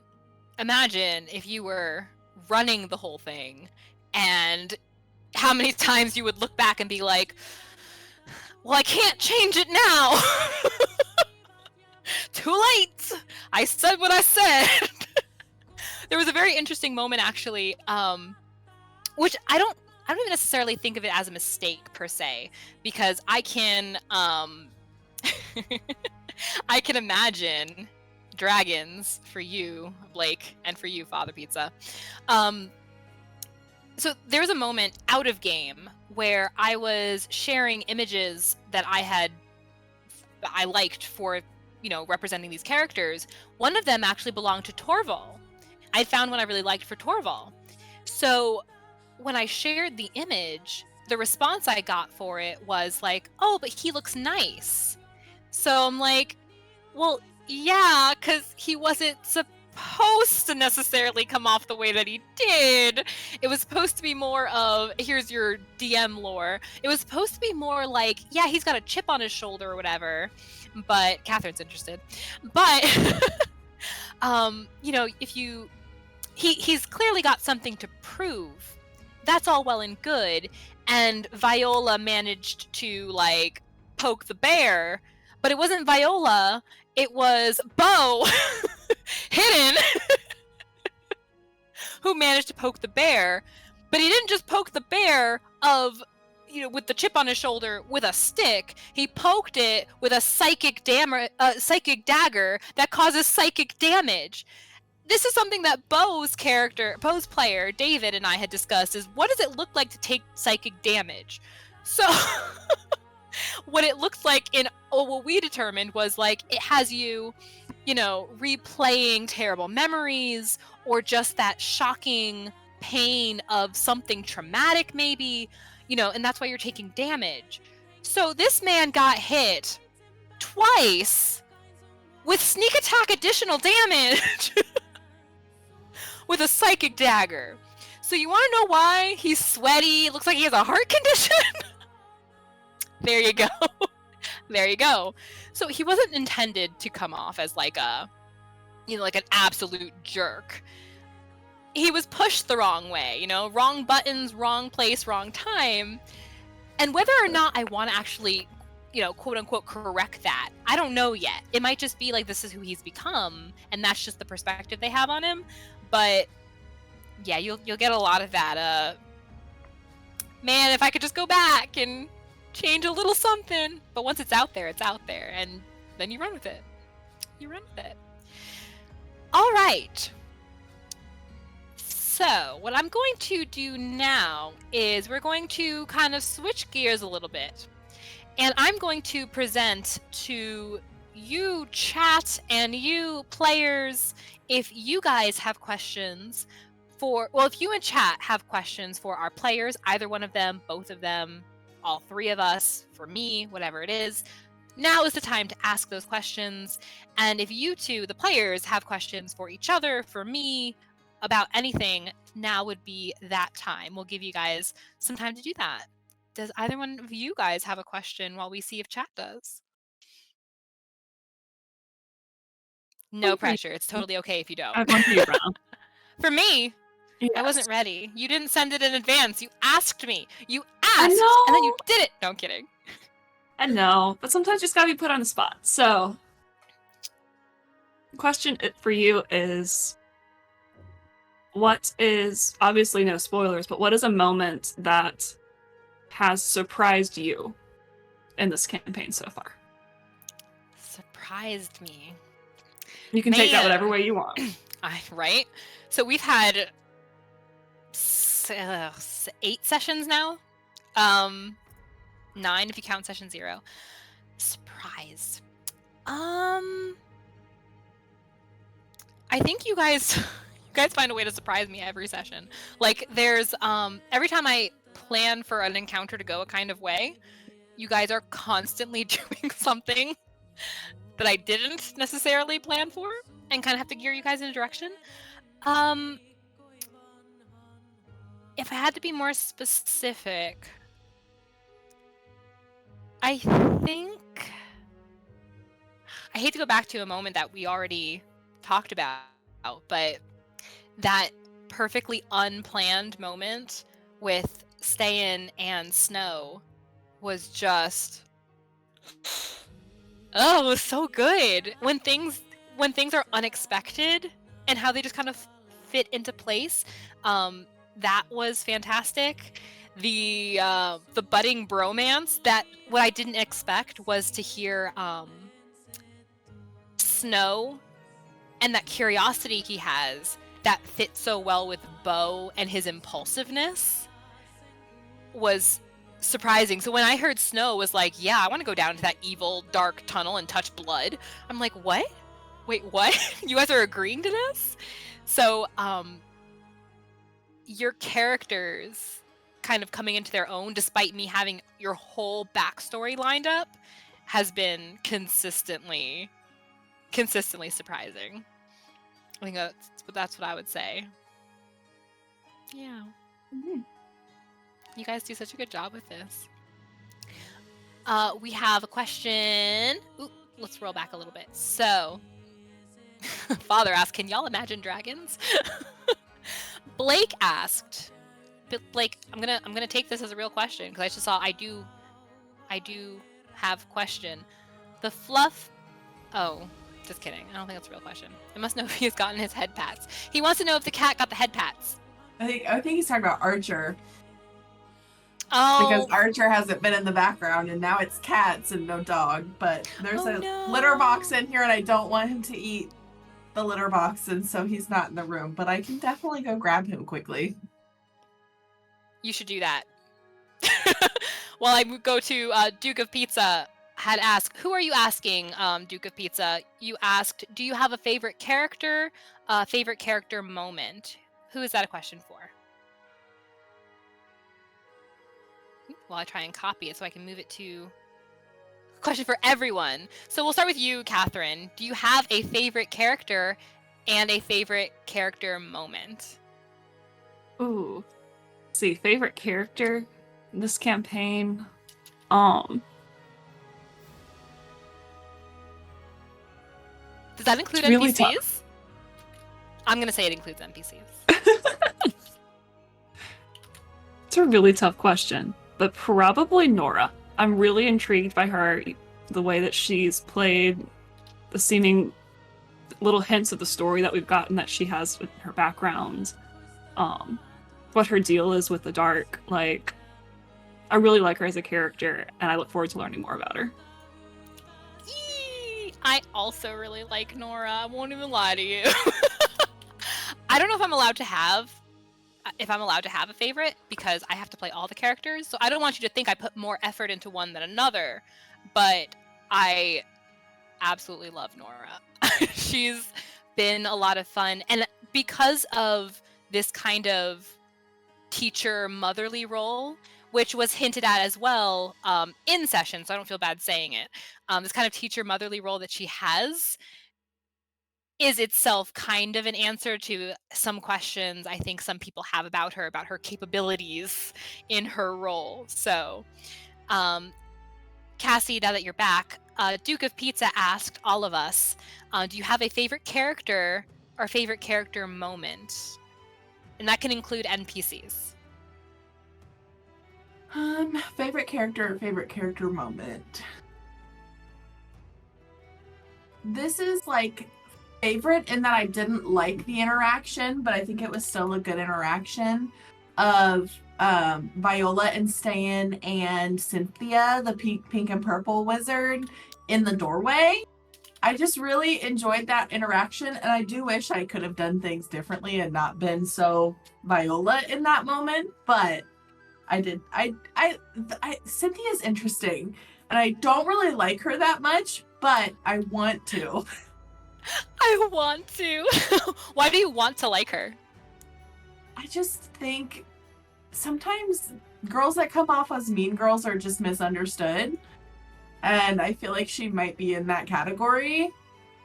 if you were running the whole thing and how many times you would look back and be like, well, I can't change it now. Too late. I said what I said. There was a very interesting moment actually, which I don't even necessarily think of it as a mistake per se, because I can I can imagine dragons for you, Blake, and for you, Father Pizza. So there was a moment out of game where I was sharing images that I liked for, representing these characters. One of them actually belonged to Torval. I found one I really liked for Torval. So when I shared the image, the response I got for it was like, oh, but he looks nice. So I'm like, well, yeah, because he wasn't supposed to necessarily come off the way that he did. It was supposed to be more of, here's your DM lore. It was supposed to be more like, yeah, he's got a chip on his shoulder or whatever. But Catherine's interested. But you know, if you he's clearly got something to prove. That's all well and good. And Viola managed to like poke the bear, but it wasn't Viola, it was Bo hidden who managed to poke the bear. But he didn't just poke the bear of, you know, with the chip on his shoulder with a stick. He poked it with a psychic dagger that causes psychic damage. This is something that Bo's player, David, and I had discussed, is what does it look like to take psychic damage? So what it looks like what we determined was like, it has you, you know, replaying terrible memories or just that shocking pain of something traumatic maybe, you know, and that's why you're taking damage. So this man got hit twice with sneak attack additional damage. With a psychic dagger. So you want to know why he's sweaty? Looks like he has a heart condition? There you go. There you go. So he wasn't intended to come off as like a, you know, like an absolute jerk. He was pushed the wrong way, you know, wrong buttons, wrong place, wrong time. And whether or not I want to actually, you know, quote unquote correct that, I don't know yet. It might just be like, this is who he's become, and that's just the perspective they have on him. But yeah, you'll get a lot of that. Man, if I could just go back and change a little something. But once it's out there, and then you run with it. You run with it. All right. So what I'm going to do now is we're going to kind of switch gears a little bit, and I'm going to present to you chat and you players, if you guys have questions if you in chat have questions for our players, either one of them, both of them, all three of us, for me, whatever it is, now is the time to ask those questions. And if you two, the players, have questions for each other, for me, about anything, now would be that time. We'll give you guys some time to do that. Does either one of you guys have a question while we see if chat does? No pressure. It's totally okay if you don't. I have one for you, Brown. For me? Yes. I wasn't ready. You didn't send it in advance. You asked me. You asked, know. and then you did it. No, I'm kidding. I know, but sometimes you just gotta be put on the spot. So, the question for you is, what is, obviously no spoilers, but what is a moment that has surprised you in this campaign so far? Surprised me. You can take that whatever way you want. Right? So we've had 8 sessions now. 9 if you count session 0. Surprised. I think you guys find a way to surprise me every session. Like there's every time I plan for an encounter to go a kind of way, you guys are constantly doing something that I didn't necessarily plan for and kind of have to gear you guys in a direction. If I had to be more specific, I think I hate to go back to a moment that we already talked about, but that perfectly unplanned moment with Ste'yn and Snow was just, oh, it was so good. When things are unexpected and how they just kind of fit into place, that was fantastic. The budding bromance, that what I didn't expect was to hear Snow and that curiosity he has that fits so well with Bo and his impulsiveness was surprising. So when I heard Snow was like, yeah, I want to go down to that evil dark tunnel and touch blood, I'm like, what? Wait, what? You guys are agreeing to this? So your characters kind of coming into their own despite me having your whole backstory lined up has been consistently surprising. I think that's what I would say. Yeah. Mhm. You guys do such a good job with this. We have a question. Ooh, let's roll back a little bit. So, Father asked, "Can y'all imagine dragons?" Blake asked, but Blake, I'm gonna take this as a real question because I just saw I do have question. The fluff. Oh, just kidding. I don't think that's a real question. I must know if he has gotten his head pats. He wants to know if the cat got the head pats. I think he's talking about Archer. Oh, Because Archer hasn't been in the background, and now it's cats and no dog. But there's a litter box in here, and I don't want him to eat the litter box, and so he's not in the room. But I can definitely go grab him quickly. You should do that. While I go to Duke of Pizza, had asked, who are you asking, Duke of Pizza? You asked, do you have a favorite character moment? Who is that a question for? While I try and copy it so I can move it to question for everyone. So we'll start with you, Catherine. Do you have a favorite character and a favorite character moment? Ooh. Let's see, favorite character in this campaign. Does that include really NPCs? tough. I'm gonna say it includes NPCs. It's a really tough question, but probably Nora. I'm really intrigued by her, the way that she's played, the seeming little hints of the story that we've gotten that she has with her background, what her deal is with the dark. Like, I really like her as a character, and I look forward to learning more about her. I also really like Nora. I won't even lie to you. I don't know if I'm allowed to have a favorite because I have to play all the characters. So I don't want you to think I put more effort into one than another, but I absolutely love Nora. She's been a lot of fun, and because of this kind of teacher motherly role, which was hinted at as well in session, so I don't feel bad saying it. This kind of teacher motherly role that she has is itself kind of an answer to some questions I think some people have about her capabilities in her role. So, Kassie, now that you're back, Duke of Pizza asked all of us, do you have a favorite character or favorite character moment? And that can include NPCs. Favorite character moment. This is like favorite in that I didn't like the interaction, but I think it was still a good interaction of Viola and Ste'yn and Cynthia, the pink and purple wizard, in the doorway. I just really enjoyed that interaction, and I do wish I could have done things differently and not been so Viola in that moment, but I did. Cynthia's interesting, and I don't really like her that much, but I want to. I want to. Why do you want to like her? I just think sometimes girls that come off as mean girls are just misunderstood. And I feel like she might be in that category.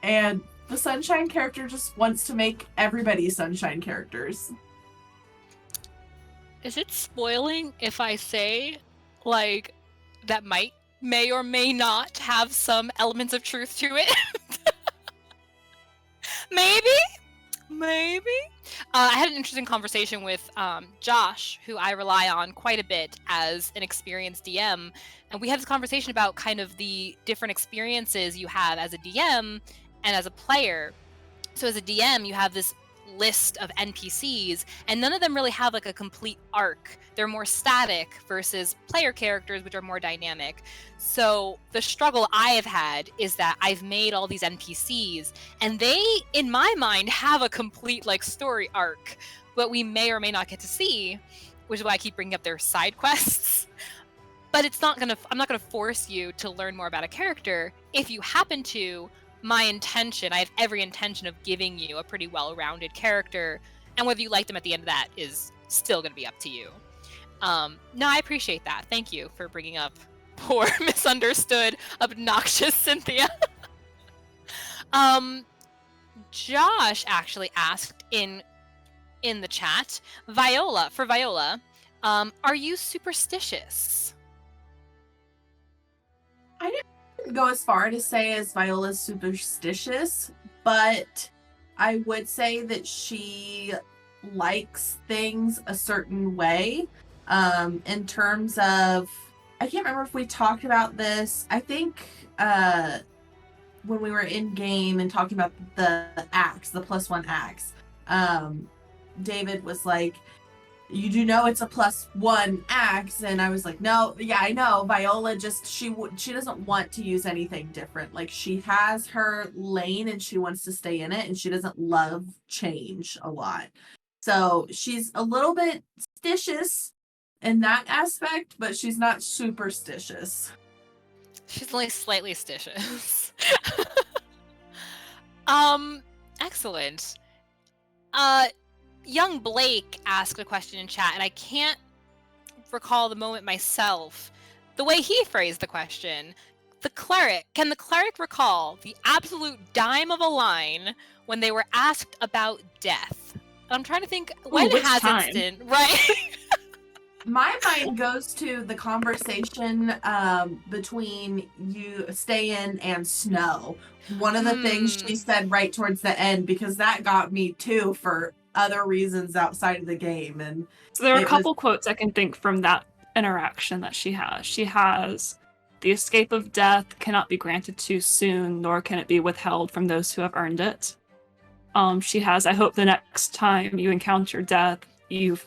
And the Sunshine character just wants to make everybody Sunshine characters. Is it spoiling if I say, like, that may or may not have some elements of truth to it? Maybe. I had an interesting conversation with Josh, who I rely on quite a bit as an experienced DM, and we had this conversation about kind of the different experiences you have as a DM and as a player. So as a DM, you have this list of NPCs, and none of them really have like a complete arc. They're more static versus player characters, which are more dynamic. So the struggle I have had is that I've made all these NPCs, and they, in my mind, have a complete like story arc, but we may or may not get to see, which is why I keep bringing up their side quests. But I'm not gonna force you to learn more about a character. If you happen to, I have every intention of giving you a pretty well-rounded character, and whether you like them at the end of that is still going to be up to you. No, I appreciate that. Thank you for bringing up poor, misunderstood, obnoxious Cynthia. Josh actually asked in the chat, Viola, are you superstitious? I didn't go as far to say as Viola's superstitious, but I would say that she likes things a certain way. In terms of, I can't remember if we talked about this. I think when we were in game and talking about the axe, the +1 axe, David was like, you do know it's a +1 axe, and I was like, no, yeah, I know. Viola just she doesn't want to use anything different. Like, she has her lane and she wants to stay in it, and she doesn't love change a lot. So she's a little bit stitious in that aspect, but she's not superstitious. She's only slightly stitious. Excellent. Young Blake asked a question in chat, and I can't recall the moment myself. The way he phrased the question, can the cleric recall the absolute dime of a line when they were asked about death? I'm trying to think, when hasn't been, right? My mind goes to the conversation between Ste'yn and Snow. One of the things she said right towards the end, because that got me too for other reasons outside of the game. And so there are a couple quotes I can think from that interaction that she has. She has, "The escape of death cannot be granted too soon, nor can it be withheld from those who have earned it." She has, "I hope the next time you encounter death, it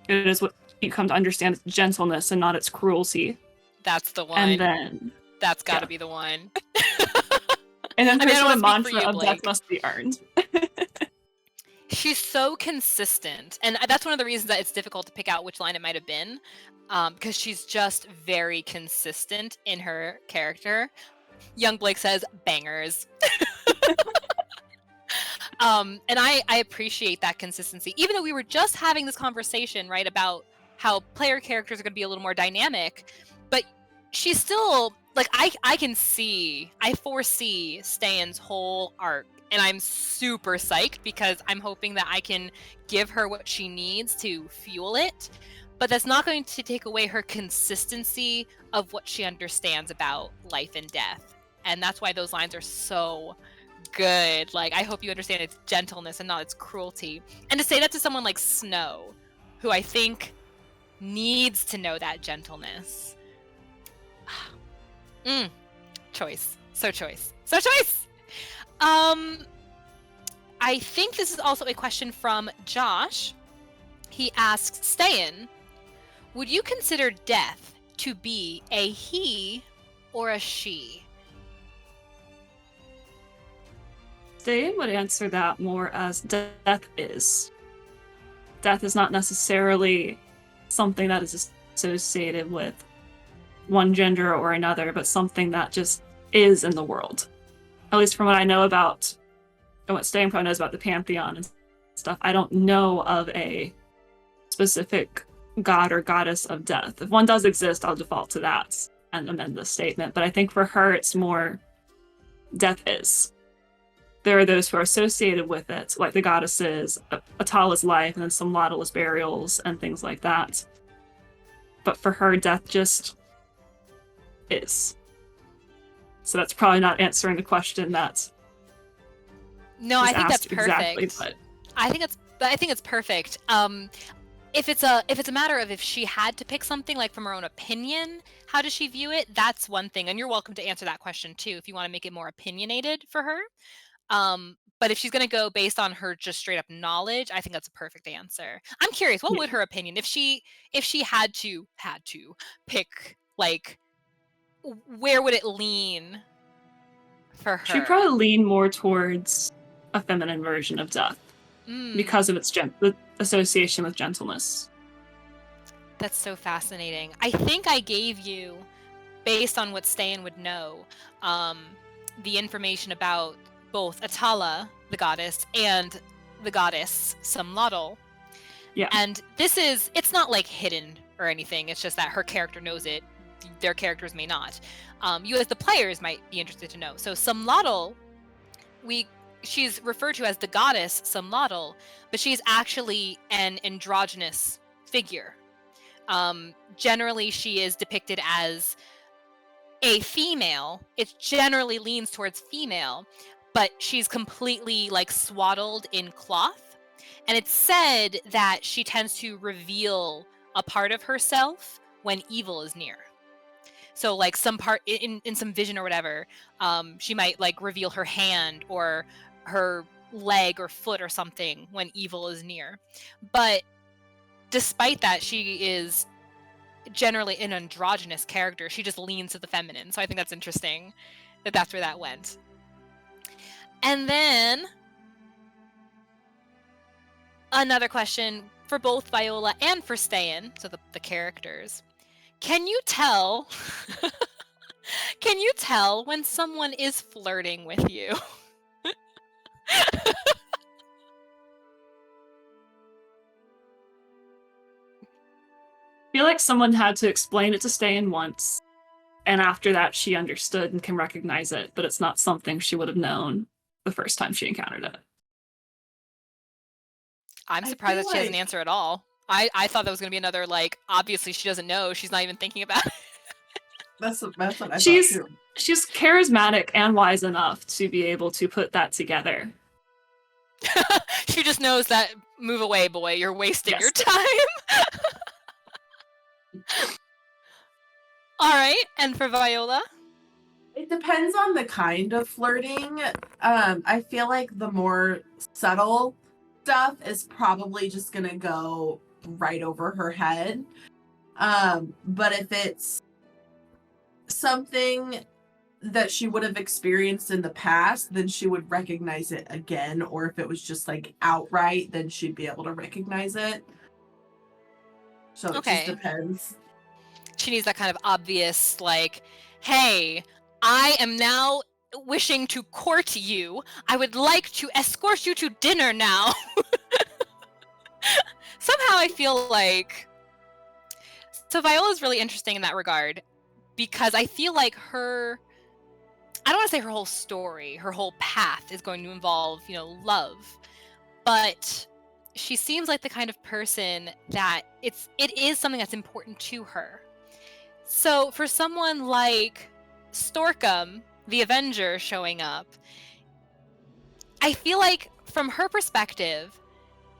is what you come to understand, its gentleness and not its cruelty." That's the one. And then that's got to be the one. And then there's the mantra of death must be earned. She's so consistent, and that's one of the reasons that it's difficult to pick out which line it might have been, because she's just very consistent in her character. Young Blake says, bangers. And I appreciate that consistency, even though we were just having this conversation, right, about how player characters are going to be a little more dynamic, but she's still, like, I foresee Ste'yn's whole arc, and I'm super psyched because I'm hoping that I can give her what she needs to fuel it, but that's not going to take away her consistency of what she understands about life and death. And that's why those lines are so good. Like, I hope you understand its gentleness and not its cruelty. And to say that to someone like Snow, who I think needs to know that gentleness. Choice. So choice. I think this is also a question from Josh. He asks, Ste'yn, would you consider death to be a he or a she? Ste'yn would answer that more as death is. Death is not necessarily something that is associated with one gender or another, but something that just is in the world. At least from what I know about, and what Ste'yn probably knows about the Pantheon and stuff, I don't know of a specific god or goddess of death. If one does exist, I'll default to that and amend the statement. But I think for her, it's more death is. There are those who are associated with it, like the goddesses, Atala's life, and then some Laudelus burials and things like that. But for her, death just is. So that's probably not answering the question that. No, I think that's perfect. Exactly, but I think it's perfect. If it's a matter of if she had to pick something, like from her own opinion, how does she view it? That's one thing, and you're welcome to answer that question too if you want to make it more opinionated for her. But if she's going to go based on her just straight up knowledge, I think that's a perfect answer. I'm curious, what would her opinion, if she had to pick, like, where would it lean for her? She'd probably lean more towards a feminine version of death because of its the association with gentleness. That's so fascinating. I think I gave you, based on what Ste'yn would know, the information about both Atala, the goddess, and the goddess Samladal. Yeah. And it's not like hidden or anything. It's just that her character knows it. Their characters may not. You as the players might be interested to know. So Samladal, she's referred to as the goddess Samladal, but she's actually an androgynous figure. Generally, she is depicted as a female. It generally leans towards female, but she's completely like swaddled in cloth. And it's said that she tends to reveal a part of herself when evil is near. So like some part in some vision or whatever, she might like reveal her hand or her leg or foot or something when evil is near. But despite that, she is generally an androgynous character. She just leans to the feminine. So I think that's interesting that that's where that went. And then another question for both Viola and for Ste'yn, so the characters. Can you tell can you tell when someone is flirting with you? I feel like someone had to explain it to Ste'yn once, and after that she understood and can recognize it, but it's not something she would have known the first time she encountered it. I'm surprised that she has an answer at all. I thought that was going to be another, like, obviously she doesn't know. She's not even thinking about it. That's what I thought too. She's charismatic and wise enough to be able to put that together. She just knows that, move away, boy, you're wasting your time. All right, and for Viola? It depends on the kind of flirting. I feel like the more subtle stuff is probably just gonna go right over her head. But if it's something that she would have experienced in the past, then she would recognize it again. Or if it was just like outright, then she'd be able to recognize it. So it just depends. She needs that kind of obvious, like, hey, I am now wishing to court you. I would like to escort you to dinner now. Somehow I feel like... So Viola's really interesting in that regard, because I feel like her... I don't want to say her whole story, her whole path is going to involve, you know, love. But she seems like the kind of person that it is something that's important to her. So for someone like Storkum, the Avenger, showing up, I feel like from her perspective,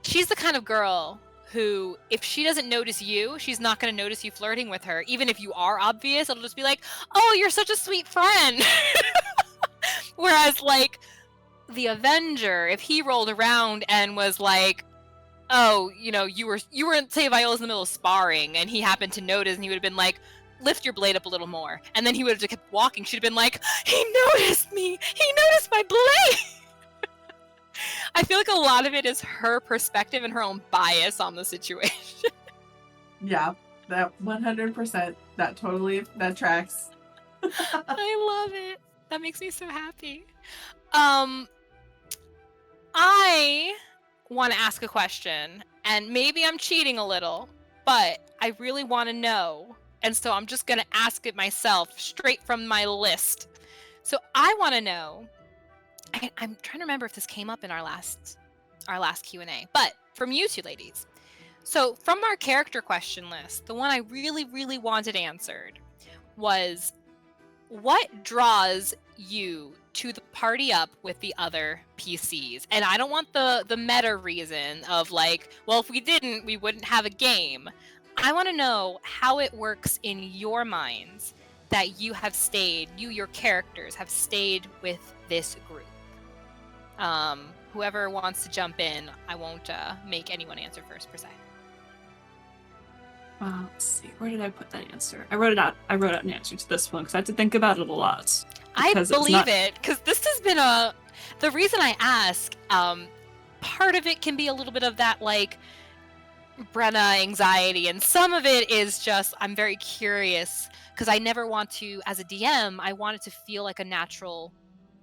she's the kind of girl who, if she doesn't notice you, she's not going to notice you flirting with her. Even if you are obvious, it'll just be like, oh, you're such a sweet friend. Whereas like the Avenger, if he rolled around and was like, oh, you know, you were say Viola's in the middle of sparring and he happened to notice, and he would have been like, lift your blade up a little more, and then he would have just kept walking, she'd have been like, he noticed me, he noticed my blade. I feel like a lot of it is her perspective and her own bias on the situation. Yeah, that 100%, that tracks. I love it. That makes me so happy. I want to ask a question, and maybe I'm cheating a little, but I really want to know. And so I'm just going to ask it myself straight from my list. So I want to know, I'm trying to remember if this came up in our last Q&A, but from you two ladies. So from our character question list, the one I really, really wanted answered was, what draws you to the party up with the other PCs? And I don't want the meta reason of like, well, if we didn't, we wouldn't have a game. I want to know how it works in your minds that you have stayed, your characters have stayed with this group. Whoever wants to jump in, I won't make anyone answer first per se. Let's see, where did I put that answer? I wrote out an answer to this one because I had to think about it a lot. I believe it, because this has been the reason I ask, part of it can be a little bit of that, like, Brenna anxiety, and some of it is just, I'm very curious, because I never want to, as a DM, I want it to feel like a natural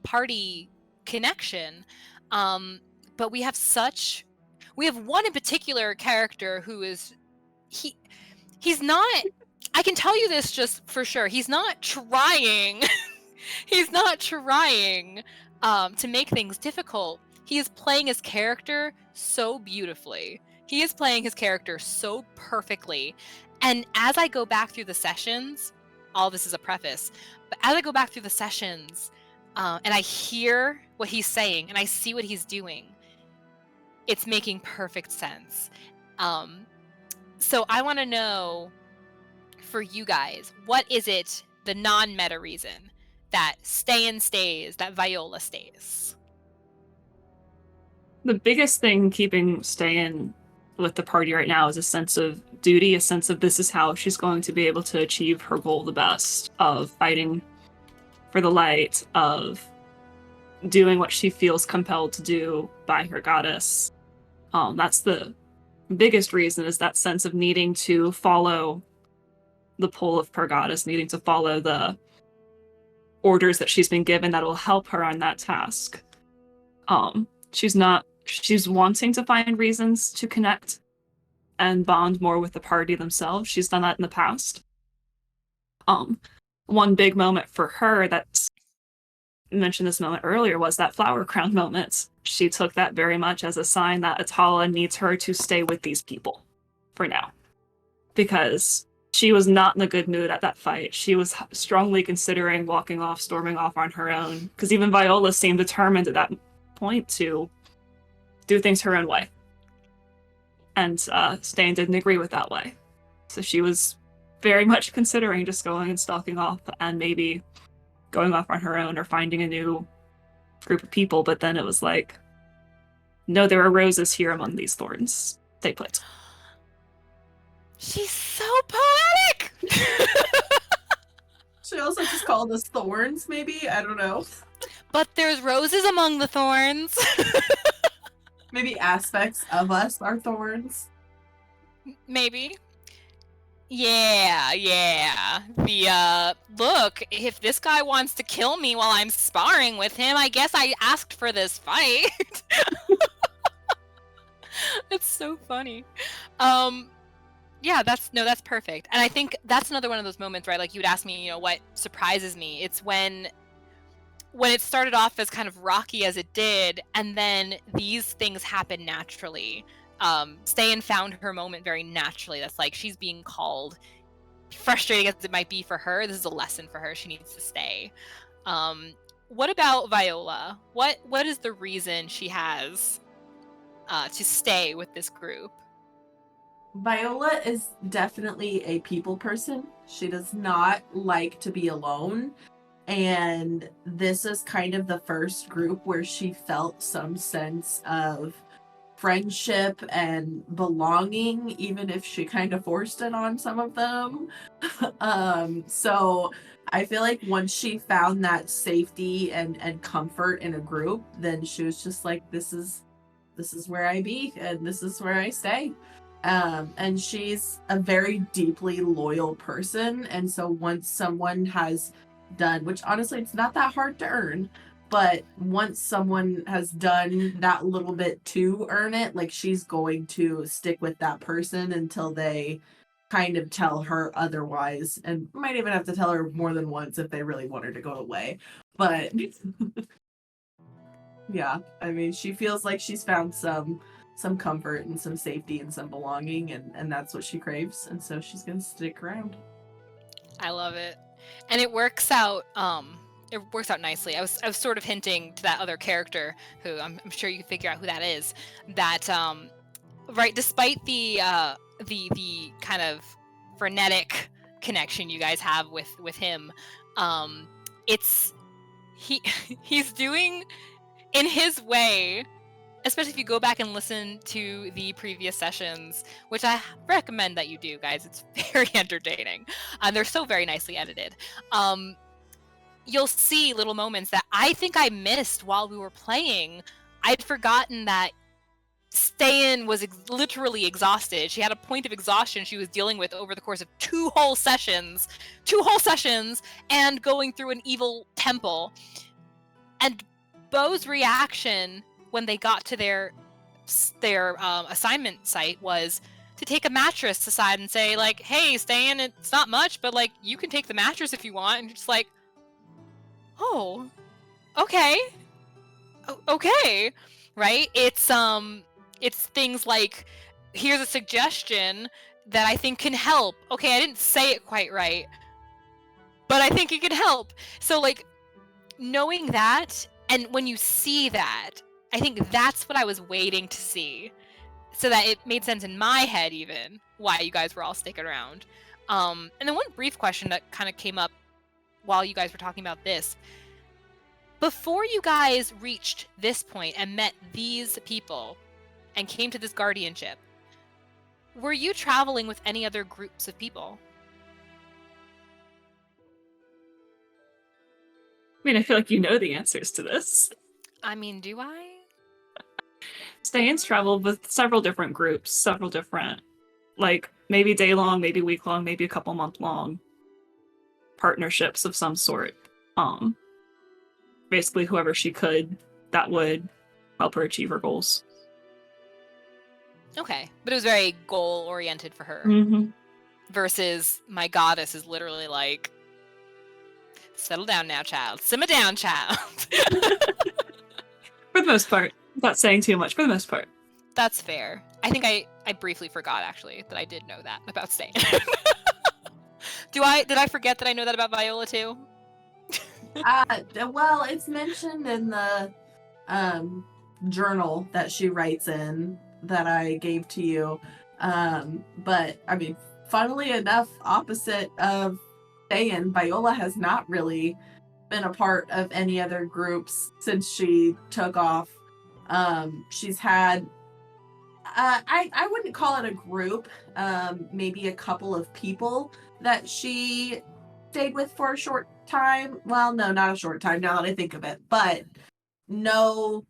party connection. But we have one in particular character who is, he's not, I can tell you this just for sure, he's not trying. He's not trying to make things difficult, he is playing his character so beautifully. He is playing his character so perfectly. And as I go back through the sessions, all this is a preface, but as I go back through the sessions and I hear what he's saying and I see what he's doing, it's making perfect sense. So I want to know, for you guys, what is it, the non-meta reason that Ste'yn stays, that Viola stays? The biggest thing keeping Ste'yn with the party right now is a sense of duty, a sense of this is how she's going to be able to achieve her goal the best, of fighting for the light, of doing what she feels compelled to do by her goddess. That's the biggest reason, is that sense of needing to follow the pull of her goddess, needing to follow the orders that she's been given that will help her on that task. She's wanting to find reasons to connect and bond more with the party themselves. She's done that in the past. One big moment for her that I mentioned this moment earlier was that flower crown moment. She took that very much as a sign that Atala needs her to stay with these people for now, because she was not in a good mood at that fight. She was strongly considering walking off, storming off on her own, because even Viola seemed determined at that point to do things her own way. And Ste'yn didn't agree with that way. So she was very much considering just going and stalking off and maybe going off on her own or finding a new group of people. But then it was like, no, there are roses here among these thorns. Stay put. She's so poetic! She also just called us thorns, maybe? I don't know. But there's roses among the thorns. Maybe aspects of us are thorns. Maybe. Yeah. Look, if this guy wants to kill me while I'm sparring with him, I guess I asked for this fight. It's so funny. Yeah, that's perfect. And I think that's another one of those moments, right? Like, you would ask me, what surprises me. It's when it started off as kind of rocky as it did, and then these things happen naturally. Ste'yn found her moment very naturally. That's like, she's being called. Frustrating as it might be for her, this is a lesson for her. She needs to stay. What about Viola? What is the reason she has to stay with this group? Viola is definitely a people person. She does not like to be alone. And this is kind of the first group where she felt some sense of friendship and belonging, even if she kind of forced it on some of them. So I feel like once she found that safety and comfort in a group, then she was just like, this is where I be, and this is where I stay. And she's a very deeply loyal person. And so once someone has done, which honestly it's not that hard to earn, but once someone has done that little bit to earn it, like, she's going to stick with that person until they kind of tell her otherwise, and might even have to tell her more than once if they really want her to go away. But yeah, I mean, she feels like she's found some comfort and some safety and some belonging, and that's what she craves, and so she's gonna stick around. I love it. And it works out nicely. I was sort of hinting to that other character, who I'm sure you can figure out who that is, that right, despite the kind of frenetic connection you guys have with him, he's doing in his way, especially if you go back and listen to the previous sessions, which I recommend that you do, guys. It's very entertaining. They're so very nicely edited. You'll see little moments that I think I missed while we were playing. I'd forgotten that Ste'yn was literally exhausted. She had a point of exhaustion she was dealing with over the course of two whole sessions, and going through an evil temple. And Beau's reaction when they got to their assignment site was to take a mattress aside and say, like, hey, Ste'yn, it's not much, but, like, you can take the mattress if you want. And just like, oh, okay. okay, right? It's things like, here's a suggestion that I think can help. Okay, I didn't say it quite right, but I think it can help. So like knowing that, and when you see that, I think that's what I was waiting to see, so that it made sense in my head even why you guys were all sticking around. And then one brief question that kind of came up while you guys were talking about this. Before you guys reached this point and met these people and came to this guardianship, were you traveling with any other groups of people? I mean, I feel like you know the answers to this. I mean, do I? Ste'yn's traveled with several different groups, several different, like, maybe day-long, maybe week-long, maybe a couple month-long partnerships of some sort. Basically, whoever she could that would help her achieve her goals. Okay, but it was very goal-oriented for her. Mm-hmm. Versus my goddess is literally like, settle down now, child. Simmer down, child. For the most part. Without saying too much, for the most part. That's fair. I think I briefly forgot, actually, that I did know that about Ste'yn. Did I forget that I know that about Viola, too? Well, it's mentioned in the journal that she writes in that I gave to you. But, I mean, funnily enough, opposite of Ste'yn, Viola has not really been a part of any other groups since she took off. She's had, I wouldn't call it a group, maybe a couple of people that she stayed with for a short time. Well, no, not a short time now that I think of it, but no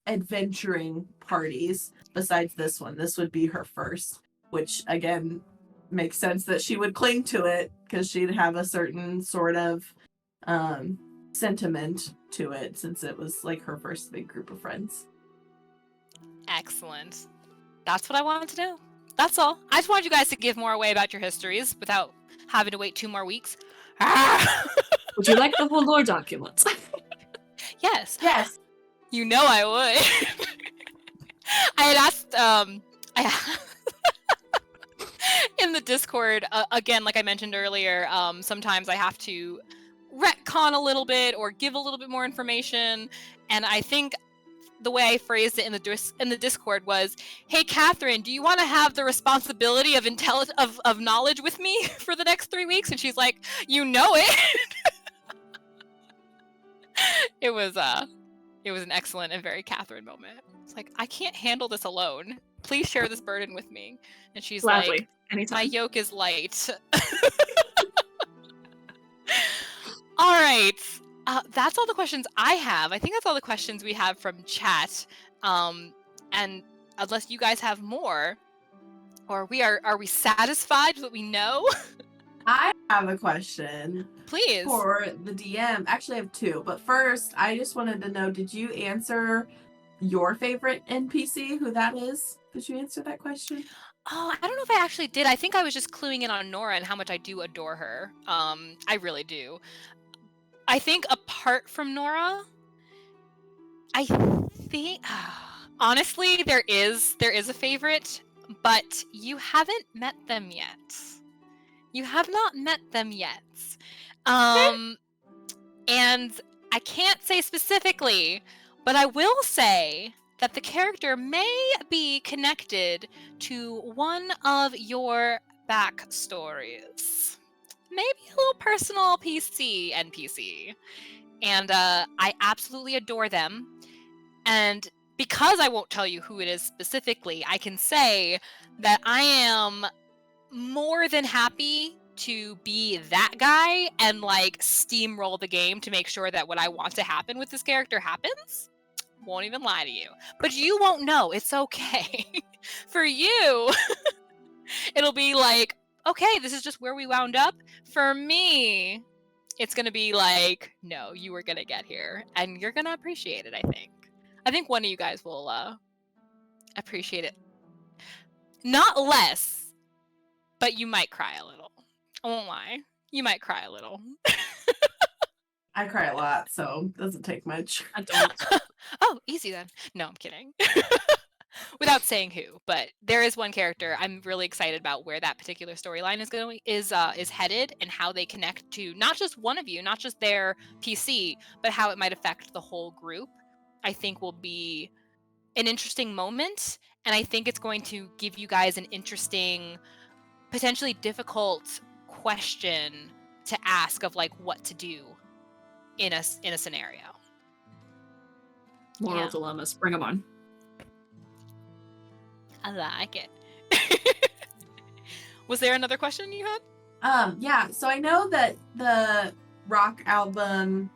adventuring parties besides this one. This would be her first, which again makes sense that she would cling to it because she'd have a certain sort of sentiment to it since it was like her first big group of friends. Excellent. That's what I wanted to know. That's all. I just wanted you guys to give more away about your histories without having to wait 2 more weeks. Would you like the whole lore documents? Yes. Yes. You know I would. I had asked, in the Discord, again, like I mentioned earlier, sometimes I have to retcon a little bit or give a little bit more information, and I think the way I phrased it in the Discord was, "Hey, Catherine, do you want to have the responsibility of of knowledge with me for the next 3 weeks?" And she's like, "You know it." It was an excellent and very Catherine moment. It's like, I can't handle this alone. Please share this burden with me. And she's Gladly. like, Anytime. my yoke is light. All right. That's all the questions I have. I think that's all the questions we have from chat. And unless you guys have more, or are we satisfied with what we know? I have a question. Please. For the DM. Actually, I have 2. But first, I just wanted to know, did you answer your favorite NPC, who that is? Did you answer that question? Oh, I don't know if I actually did. I think I was just cluing in on Nora and how much I do adore her. I really do. I think apart from Nora, I think honestly there is a favorite, but you haven't met them yet. You have not met them yet. And I can't say specifically, but I will say that the character may be connected to one of your backstories. Maybe a little personal NPC. And I absolutely adore them. And because I won't tell you who it is specifically, I can say that I am more than happy to be that guy and like steamroll the game to make sure that what I want to happen with this character happens. Won't even lie to you. But you won't know. It's okay. For you, it'll be like, okay, this is just where we wound up. For me, it's going to be like, no, you were going to get here. And you're going to appreciate it, I think. I think one of you guys will appreciate it. Not less, but you might cry a little. I won't lie. You might cry a little. I cry a lot, so it doesn't take much. I don't. Oh, easy then. No, I'm kidding. Without saying who, but there is one character I'm really excited about where that particular storyline is headed and how they connect to not just one of you, not just their PC, but how it might affect the whole group. I think will be an interesting moment, and I think it's going to give you guys an interesting, potentially difficult question to ask of like what to do in a scenario. Moral Yeah. dilemmas. Bring them on. I like it. Was there another question you had? Yeah, so I know that the rock album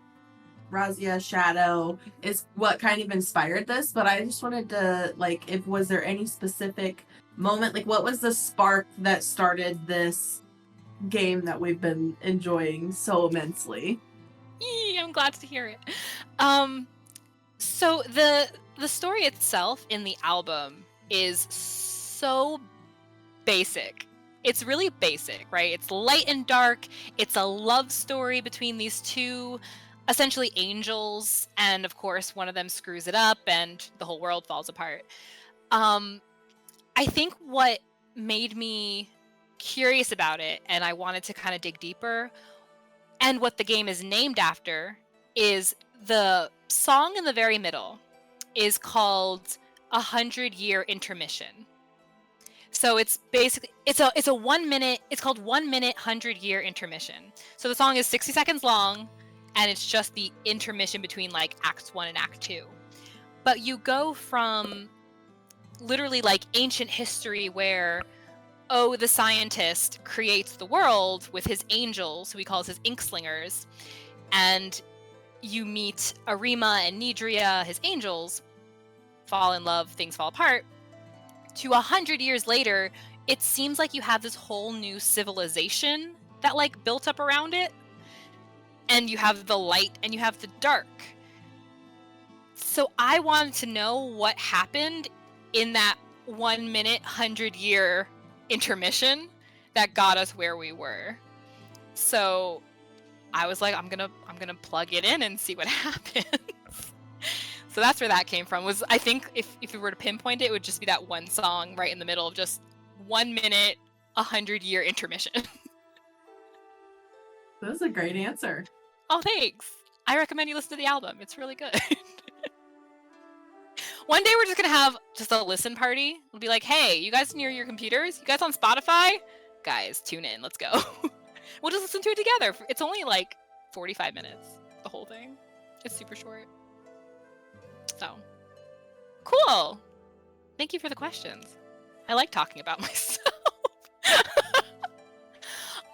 Razia Shadow is what kind of inspired this, but I just wanted to, like, if was there any specific moment, like what was the spark that started this game that we've been enjoying so immensely? I'm glad to hear it. So the story itself in the album is so basic. It's really basic, right? It's light and dark. It's a love story between these two essentially angels, and of course one of them screws it up and the whole world falls apart. I think what made me curious about it and I wanted to kind of dig deeper, and what the game is named after, is the song in the very middle is called 100-Year Intermission. So it's basically it's a 1 minute, it's called 1 minute 100-year intermission. So the song is 60 seconds long and it's just the intermission between like Act 1 and Act 2. But you go from literally like ancient history where the scientist creates the world with his angels, who he calls his inkslingers, and you meet Arima and Nidria, his angels, fall in love, things fall apart. To 100 years later, it seems like you have this whole new civilization that like built up around it, and you have the light and you have the dark. So I wanted to know what happened in that 1 minute 100-year intermission that got us where we were. So I was like, I'm gonna plug it in and see what happens. So that's where that came from. Was I think if we were to pinpoint it, it would just be that one song right in the middle of just 1 minute 100-year intermission. That was a great answer. Oh, thanks. I recommend you listen to the album. It's really good. One day we're just gonna have just a listen party. We'll be like, hey, you guys near your computers? You guys on Spotify? Guys, tune in. Let's go. We'll just listen to it together. It's only like 45 minutes, the whole thing. It's super short. So, cool. Thank you for the questions. I like talking about myself.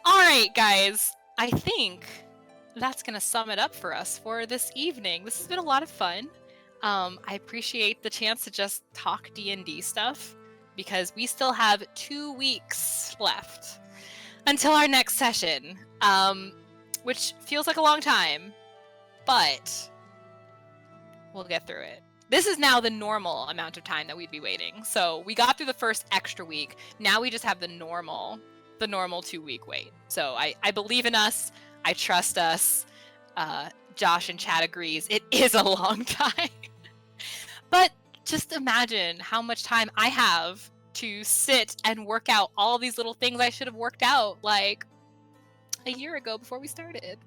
All right, guys. I think that's going to sum it up for us for this evening. This has been a lot of fun. I appreciate the chance to just talk D&D stuff because we still have 2 weeks left until our next session, which feels like a long time, but we'll get through it. This is now the normal amount of time that we'd be waiting. So we got through the first extra week. Now we just have the normal 2-week wait. So I believe in us. I trust us. Josh and Chad agrees. It is a long time. But just imagine how much time I have to sit and work out all these little things I should have worked out like a year ago before we started.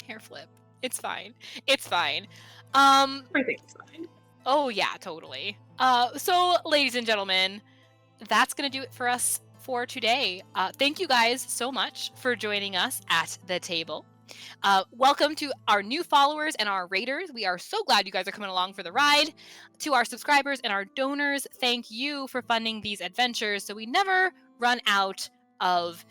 Hair flip. It's fine. It's fine. Everything's fine. Oh yeah, totally. So ladies and gentlemen, that's gonna do it for us for today. Thank you guys so much for joining us at the table. Welcome to our new followers and our raiders. We are so glad you guys are coming along for the ride. To our subscribers and our donors, thank you for funding these adventures so we never run out of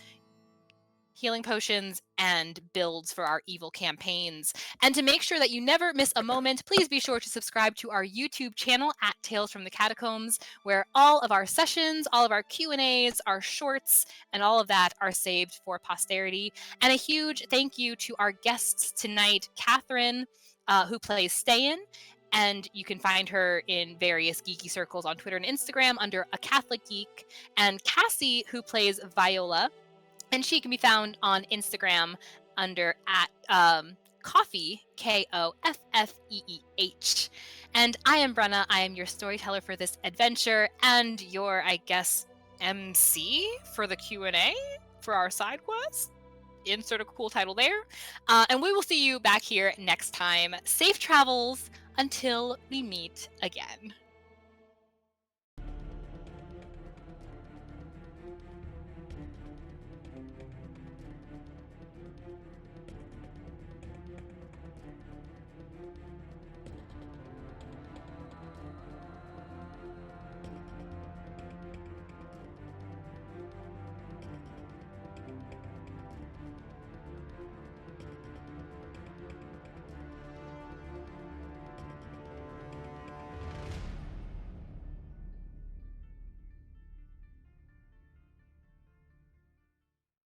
healing potions and builds for our evil campaigns. And to make sure that you never miss a moment, please be sure to subscribe to our YouTube channel at Tales from the Catacombs, where all of our sessions, all of our Q&As, our shorts, and all of that are saved for posterity. And a huge thank you to our guests tonight, Catherine, who plays Ste'yn, and you can find her in various geeky circles on Twitter and Instagram under A Catholic Geek, and Kassie, who plays Viola, and she can be found on Instagram under Coffee, Koffeeh. And I am Brenna. I am your storyteller for this adventure and your, I guess, MC for the Q&A for our side quest. Insert a cool title there. And we will see you back here next time. Safe travels until we meet again.